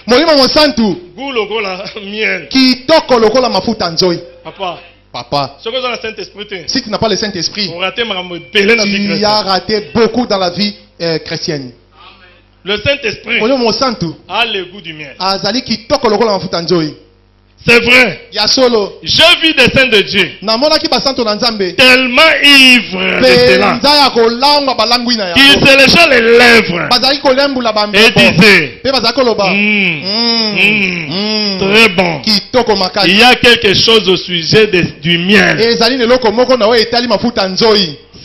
goût lokola miel. Papa, si tu n'as pas le Saint-Esprit, tu as raté beaucoup dans la vie chrétienne. Le Saint-Esprit a le goût du miel. C'est vrai. Je vis des saints de Dieu tellement ivres de cela qu'ils se léchaient les lèvres et disaient très bon. Il y a quelque chose au sujet du miel.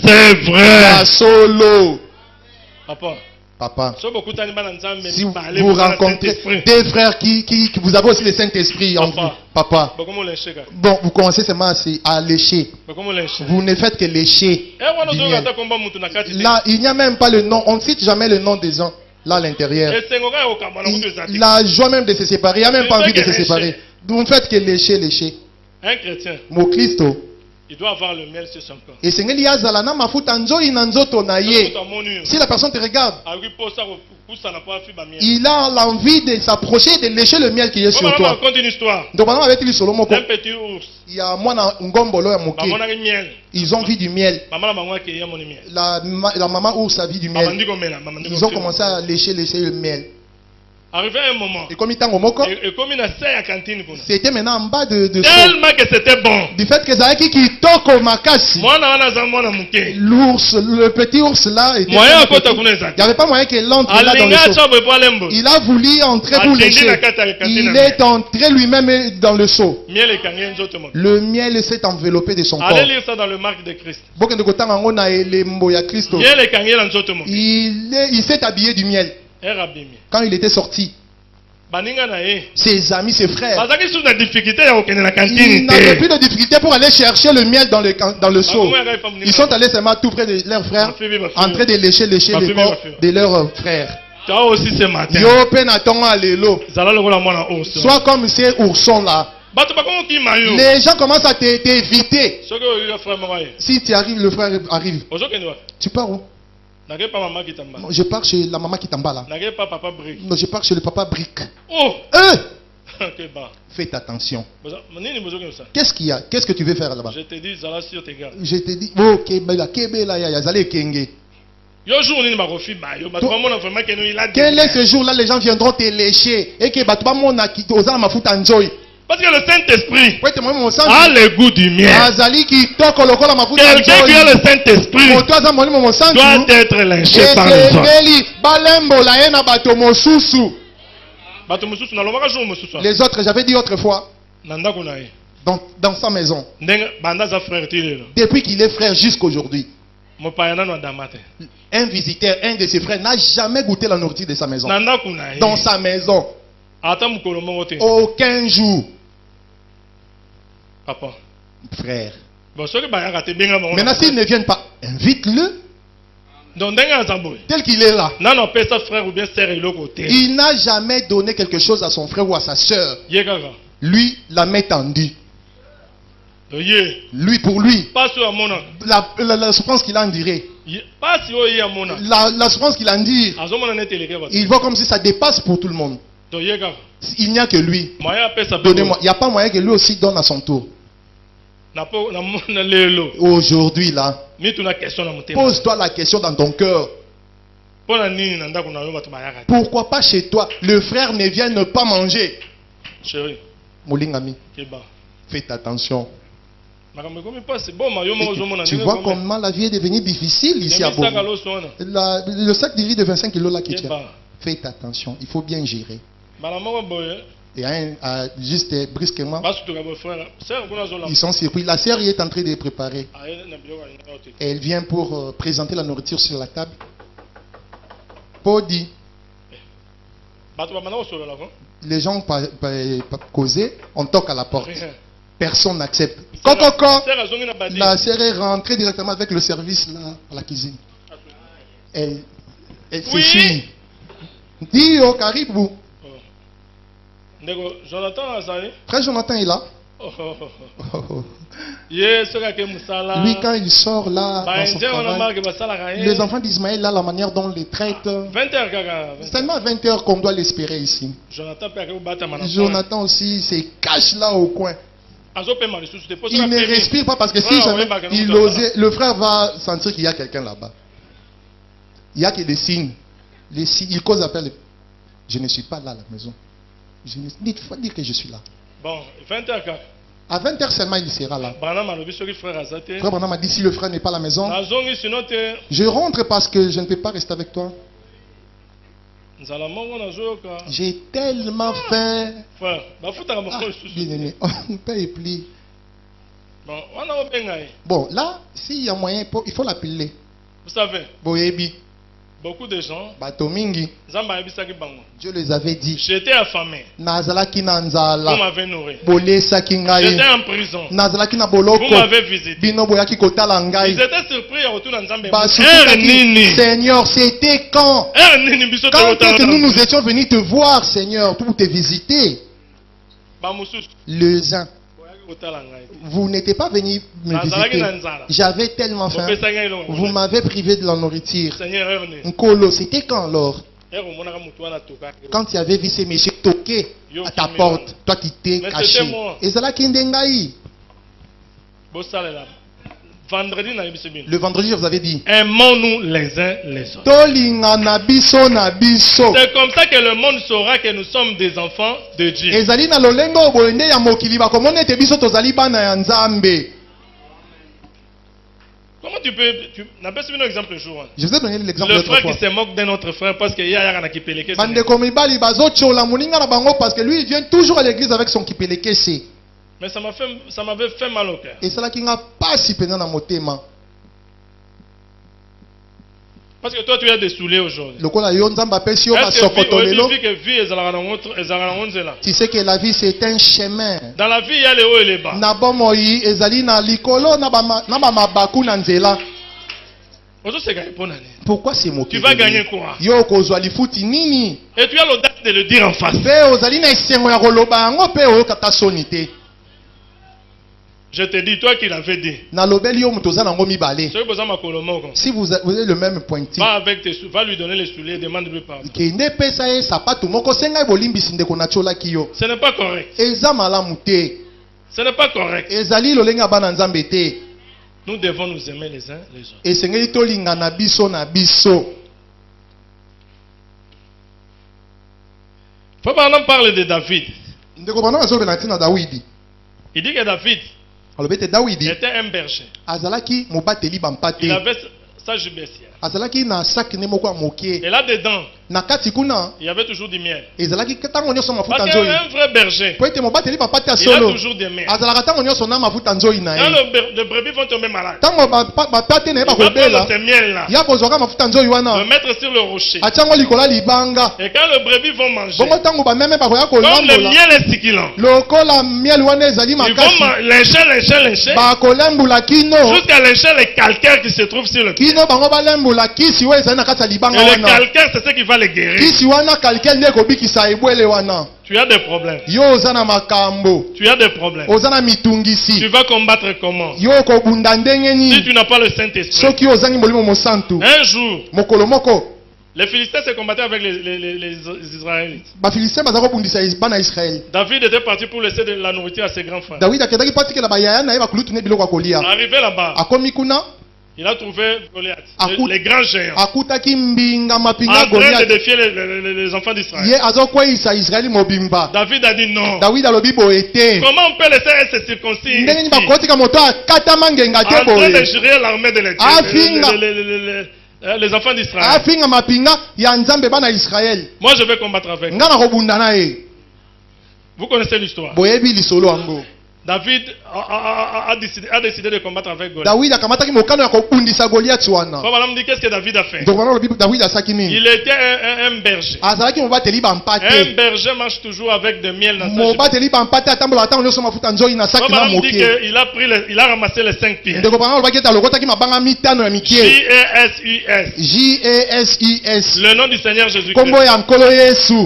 C'est vrai. Papa, si vous rencontrez des frères qui vous avez aussi le Saint-Esprit en vous, papa, bon, vous commencez seulement à lécher. Vous ne faites que lécher. Là, il n'y a même pas le nom, on ne cite jamais le nom des gens là à l'intérieur. La joie même de se séparer, il n'y a même pas envie de se séparer. Vous ne faites que lécher, lécher. Un chrétien, mon Christo, il doit avoir le miel sur son corps. Et si la personne te regarde, il a l'envie de s'approcher, de lécher le miel qui est sur toi. Donc, un petit ours. Il y a ils ont vu du miel. La maman ours a vu du miel. Ils ont commencé à lécher le miel. Arrivé un moment, c'était maintenant en bas de tellement que c'était bon. Du fait que Zaki qui toque au makasi, l'ours, le petit ours là, il n'y avait pas moyen qu'il entre là dans le seau. Il a voulu entrer pour lécher. Il est entré lui-même dans le seau. Le miel s'est enveloppé de son corps. Allez lire ça dans le marque de Christ. Il s'est habillé du miel. Quand il était sorti, ses amis, ses frères, ils n'avaient plus de difficulté pour aller chercher le miel dans le seau. Ils sont allés seulement tout près de leurs frères, en train de lécher le corps de leurs frères. Toi aussi ce matin, sois comme ces oursons là. Les gens commencent à t'éviter. Si tu arrives, le frère arrive. Tu pars où? Je pars chez la maman qui t'en bat là. Non, je pars chez le papa Brick. Oh! Faites attention. Qu'est-ce qu'il y a? Qu'est-ce que tu veux faire là-bas? Je te dis, Zala sur tes gars. Je te dis, oh, Kebela, Yazale Kenge. Quel est ce jour-là? Les gens viendront te lécher. Et que Batouamona qui t'osa ma fout enjoy. Parce que le Saint-Esprit a le goût du miel. Quelqu'un qui a le Saint-Esprit doit être lynché par les autres. Les autres, j'avais dit autrefois, dans sa maison, depuis qu'il est frère jusqu'à aujourd'hui, un visiteur, un de ses frères n'a jamais goûté la nourriture de sa maison. Dans sa maison. Aucun jour. Papa. Frère. Maintenant, s'ils ne viennent pas, invite-le. Tel qu'il est là. Il n'a jamais donné quelque chose à son frère ou à sa soeur. Lui, la main tendue. Lui pour lui. La souffrance qu'il a endurée. La souffrance qu'il a endurée. Il voit comme si ça dépasse pour tout le monde. Il n'y a que lui. Donnez-moi. Il n'y a pas moyen que lui aussi donne à son tour. Aujourd'hui là, pose-toi la question dans ton cœur. Pourquoi pas chez toi? Le frère ne vient ne pas manger. Molingami, faites attention. Tu vois comment la vie est devenue difficile ici à Bobo. Le sac de riz de 25 kilos là qui tient. Faites attention, il faut bien gérer. Et juste brusquement, ils sont surpris. La sœur est en train de préparer. Et elle vient pour présenter la nourriture sur la table. Podi. Les gens causaient, on toque à la porte. Personne n'accepte. La sœur est rentrée directement avec le service là, à la cuisine. Elle fait signe. Dis au caribou. Frère Jonathan est là. Lui, quand il sort là, dans son travail, les enfants d'Ismaël, là, la manière dont on les traite, c'est seulement à 20 heures qu'on doit l'espérer ici. Jonathan aussi se cache là au coin. Il ne respire pas parce que si jamais il osait, le frère va sentir qu'il y a quelqu'un là-bas. Il y a que des signes. Les signes, il cause appel. Je ne suis pas là à la maison. Il faut dire que je suis là. Bon, 20h. À 20h seulement, il sera là. Frère Branham a dit, si le frère n'est pas à la maison, je rentre parce que je ne peux pas rester avec toi. J'ai tellement faim. Bien-aimé, on paye plus. Bon, là, s'il y a moyen, il faut l'appeler. Vous savez, beaucoup de gens, Dieu les avait dit. J'étais affamé. Vous m'avez nourri. J'étais en prison. Vous m'avez visité. Ils étaient surpris autour d'un Seigneur, c'était quand? Quand est-ce que nous étions venus te voir, Seigneur, pour te visiter? Les uns. Vous n'étiez pas venu me visiter. J'avais tellement faim. Vous m'avez privé de la nourriture. Nkolo, c'était quand alors? Quand tu avais vu ces messieurs toquer à ta porte, toi tu t'es caché. Et c'est là qu'il le vendredi, je vous avais dit, aimons-nous les uns les autres. C'est comme ça que le monde saura que nous sommes des enfants de Dieu. Comment tu peux... n'as pas un exemple jour. Je vous ai donné l'exemple. Le frère qui se moque d'un autre frère parce qu'il y a un kipeleke. Parce que lui, il vient toujours à l'église avec son kipeleke. Mais ça m'avait fait mal au cœur. Et c'est là qu'il n'a pas si pénal dans mon thème. Parce que toi, tu as des souliers aujourd'hui. Tu sais que la vie, c'est un chemin. Dans la vie, il y a les hauts et les bas. Pourquoi c'est moqué? Tu vas gagner quoi? Et tu as l'audace de le dire en face. Je te dis, toi qui l'avais dit. Si vous avez le même pointu, va lui donner les souliers, demande-lui pardon. Ce n'est pas correct. Ce n'est pas correct. Nous devons nous aimer les uns les autres. Faut pas en parler de David. Il dit que David était un berger. Il avait sa jubessière. Et là-dedans, il y avait toujours du miel. Parce qu'un vrai berger, il a toujours du miel. Quand les brebis vont tomber malades, il va prendre ce miel-là, le mettre sur le rocher. Et quand les brebis vont manger, comme le miel est succulent, ils vont lécher, jusqu'à lécher les calcaires qui se trouvent sur le pied. Et le calcaire, c'est ce qui va les guérir. Tu as des problèmes. Tu as des problèmes. Tu vas combattre comment? Si tu n'as pas le Saint-Esprit. Un jour, les Philistins se combattaient avec les Israélites. David était parti pour laisser de la nourriture à ses grands frères. Arrivé là-bas, il a trouvé Goliath, les grands géants, en train de défier les enfants d'Israël. David a dit non. Comment on peut laisser se circoncire ici, en train de gérer l'armée de les enfants d'Israël? Moi je vais combattre avec. Vous connaissez l'histoire. David a décidé de combattre avec Goliath. Papa me dit qu'est-ce que David a fait? Il était un berger. Un berger marche toujours avec de miel dans sa chemise. Papa me dit qu'il a ramassé les 5 pierres. J-E-S-U-S. Le nom du Seigneur Jésus-Christ.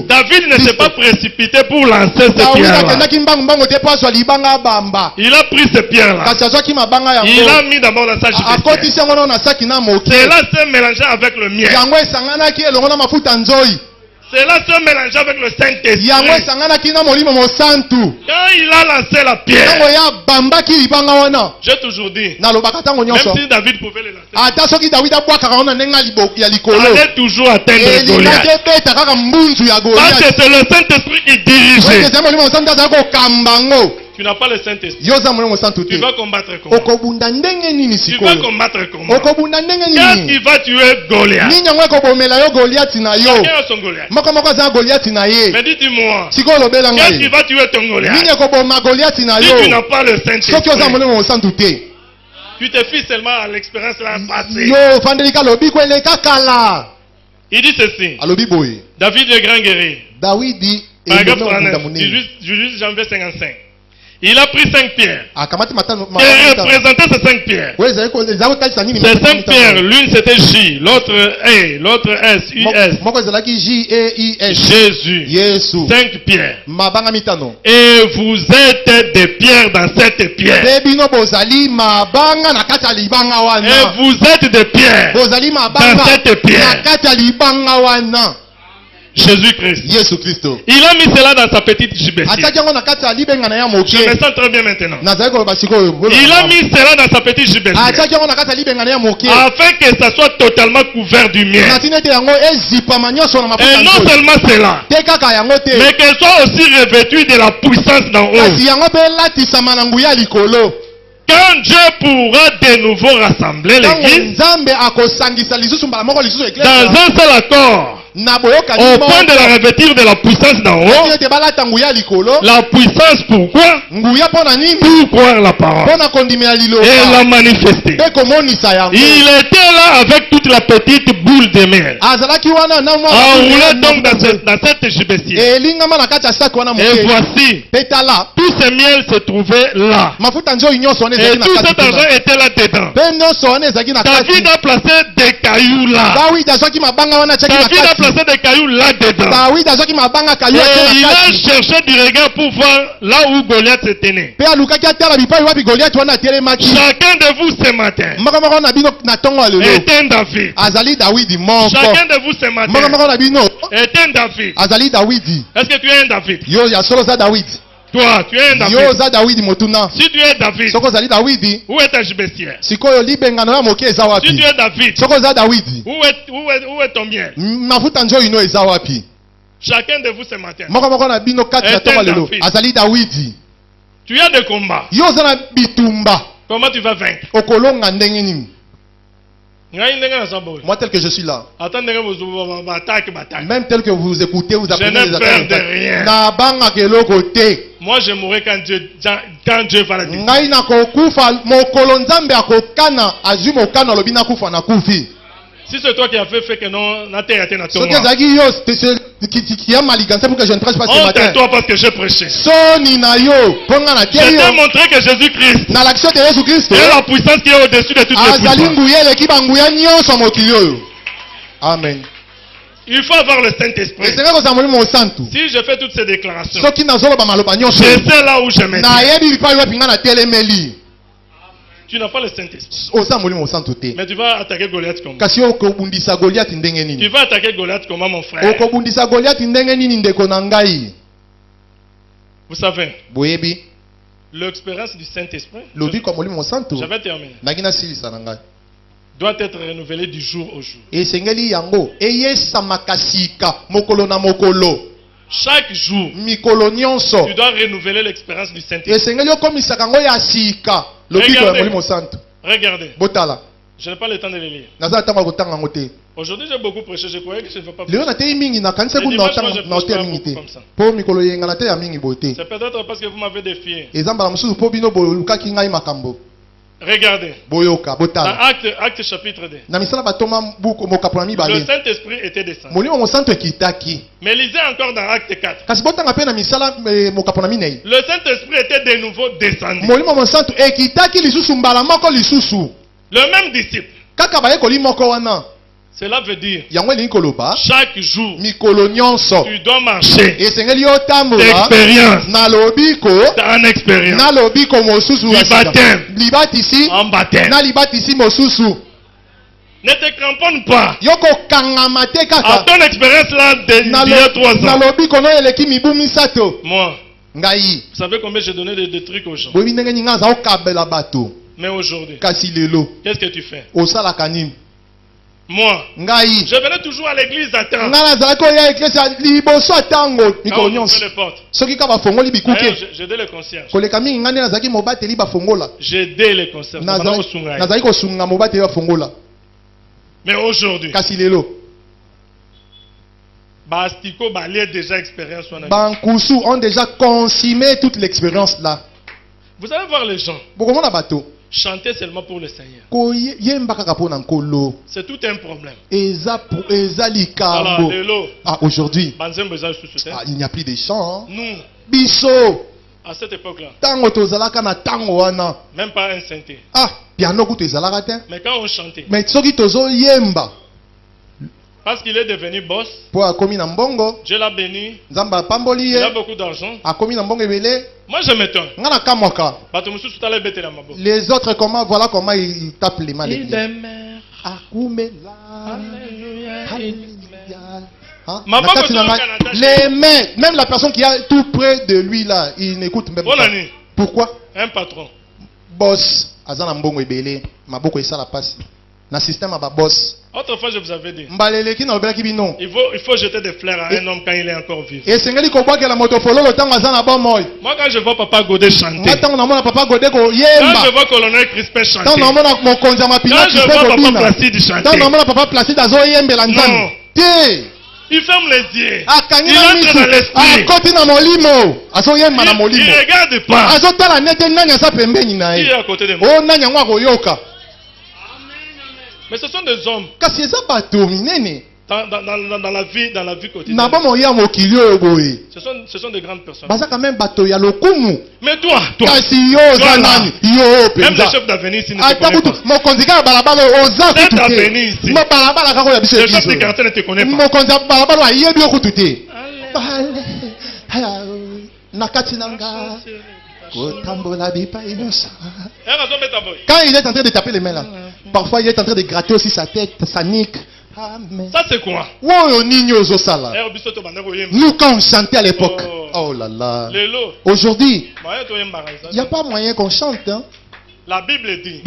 David ne s'est pas précipité pour lancer ces pierres-là. Il a pris ces pierres-là. Il a mis d'abord dans sa gibecière. Cela s'est mélangé avec le miel. Cela se mélange avec le Saint-Esprit. Quand il a lancé la pierre, j'ai toujours dit, même si David pouvait le lancer, allait toujours atteindre Goliath. Parce que c'est le Saint-Esprit qui dirigeait. Tu n'as pas le Saint-Esprit. Tu vas combattre comment? Tu vas combattre comment? Qu'est-ce qui va tuer Goliath? Chacun a son Goliath. Mais dis-moi, qu'est-ce qui va tuer ton Goliath? Si tu n'as pas le Saint-Esprit, tu te fies seulement à l'expérience là passée. Il dit ceci. David le grand guerrier. Paragraphe 39. Juge janvier 55. Il a pris 5 pierres. Et représenté ces 5 pierres. Ces 5 pierres, l'une c'était J, l'autre E, l'autre S, US. Jésus. 5 pierres. Et vous êtes des pierres dans cette pierre. Et vous êtes des pierres dans cette pierre. Jésus-Christ. Il a mis cela dans sa petite gibecière. Je me sens très bien maintenant. Il a mis cela dans sa petite gibecière. Afin que ça soit totalement couvert du miel. Et non seulement cela, mais qu'elle soit aussi revêtue de la puissance d'en haut. Quand Dieu pourra de nouveau rassembler l'église dans un seul accord, au point de la revêtir de la puissance d'en haut. La puissance pourquoi? Pour croire la parole et la manifester. Il était là avec toute la petite boule de miel, enroulé donc dans cette gibecière. Et voici, tout ce miel se trouvait là. Et tout cet argent était là dedans. David a placé des cailloux là. David a placé des cailloux là-dedans. Et il a cherché du regard pour voir là où Goliath se tenait. Chacun de vous ce matin est un David. Chacun de vous ce matin est un David. Est-ce que tu es un David? Toi, tu es un David. Si tu es David, où est ta gibecière? Si tu es David, où est ton miel? Chacun de vous ce matin est un David. Tu as des combats. Comment tu vas vaincre? Moi tel que je suis là, même tel que vous écoutez, vous apprenez les attaques. Moi je mourrai quand Dieu va la dire. Si c'est toi qui as fait que non, na terre était na toi. Honte toi parce que j'ai prêché. Je t'ai montré que Jésus-Christ est la puissance qui est au-dessus de toutes les puissances. Amen. Il faut avoir le Saint-Esprit. Si je fais toutes ces déclarations, je sais là où je me tiens. Tu n'as pas le Saint-Esprit. Mais tu vas attaquer Goliath comment? Tu vas attaquer Goliath comment, mon frère? Vous savez, l'expérience du Saint-Esprit, j'avais terminé, doit être renouvelée du jour au jour. Chaque jour, tu dois renouveler l'expérience du Saint-Esprit. Regardez. Je n'ai pas le temps de le lire. Aujourd'hui, j'ai beaucoup prêché, je croyais que je ne vais pas prêcher. C'est peut-être parce que vous m'avez défié. Regardez. Dans Acte chapitre 2. Le Saint-Esprit était descendu. Mais lisez encore dans Acte 4. Le Saint-Esprit était de nouveau descendu. Le même disciple. Cela veut dire chaque jour tu dois marcher d'expérience en expérience du baptême en baptême. Ne te cramponne pas à ton expérience là d'il y a 3 ans. Moi, vous savez combien j'ai donné de trucs aux gens. Mais aujourd'hui, qu'est-ce que tu fais? Moi, je venais toujours à l'église à temps. Quand on ouvrait les portes. J'aidais les concierges. J'aidais les concierges. Mais aujourd'hui, Bastiko Balé déjà expérience. Bankusu ont déjà consommé toute l'expérience là. Vous allez voir les gens. Chanter seulement pour le Seigneur. C'est tout un problème. Alors, aujourd'hui, il n'y a plus de chants. Nous, à cette époque-là, même pas un synthé. Mais quand on chantait, parce qu'il est devenu boss, Dieu l'a béni, il a beaucoup d'argent. Moi je m'étonne. Les autres, voilà comment ils tapent les mains. Les mains, même la personne qui est tout près de lui là, il n'écoute même pas. Pourquoi? Un patron. Boss, Azana Mbongo Ebele, Maboko Issa la passe. Dans le système à boss. Autrefois, je vous avais dit. Il faut jeter des fleurs à un homme quand il est encore vivant. Et moi, quand je vois Papa Godé chanter, quand je vois Colonel Crispin chanter, quand je vois Papa Placide chanter, Papa Placide non. Il ferme les yeux. Il entre dans l'esprit. Il regarde pas. Il est à côté de moi. Mais ce sont des hommes. Dans la vie quotidienne. Ce sont des grandes personnes. Mais toi, même le chef d'avenir ici ne te connaît pas. Le chef du quartier ne te connaît Quand il est en train de taper les mains là, parfois il est en train de gratter aussi sa tête, sa nuque. Ça c'est quoi? Nous quand on chantait à l'époque, oh là là. Aujourd'hui, il n'y a pas moyen qu'on chante. Hein? La Bible dit,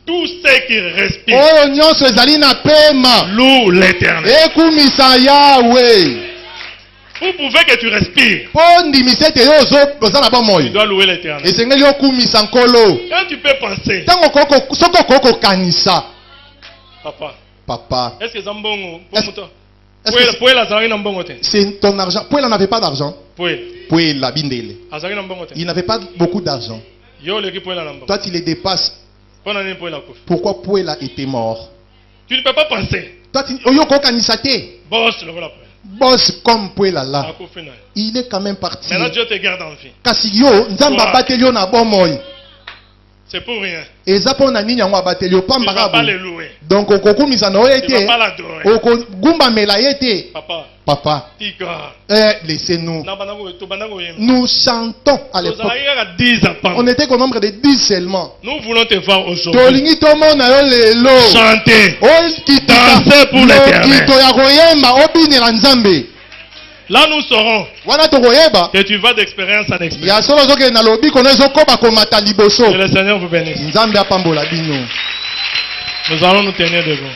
tous ceux qui respirent louent l'Éternel. Vous pouvez que tu respires. Tu dois louer l'Éternel. Quand tu peux penser, Papa, est-ce que Zambongo, c'est ton argent. Pouela n'avait pas d'argent. Pouela Bindele. Il n'avait pas beaucoup d'argent. Toi, tu les dépasses. Pourquoi Pouela était mort? Tu ne peux pas penser. Toi, boss comme Pouela là, il est quand même parti. Maintenant Dieu te garde en vie. C'est pour rien. Tu ne vas pas le louer. Donc, tu ne vas pas l'adorer. Papa, laissez-nous. Nous chantons à l'époque. On était qu'au nombre de 10 seulement. Nous voulons te voir aujourd'hui. Chanter. Danser pour l'Éternel. Là nous saurons que tu vas d'expérience en expérience. Que le Seigneur vous bénisse. Nous allons nous tenir debout.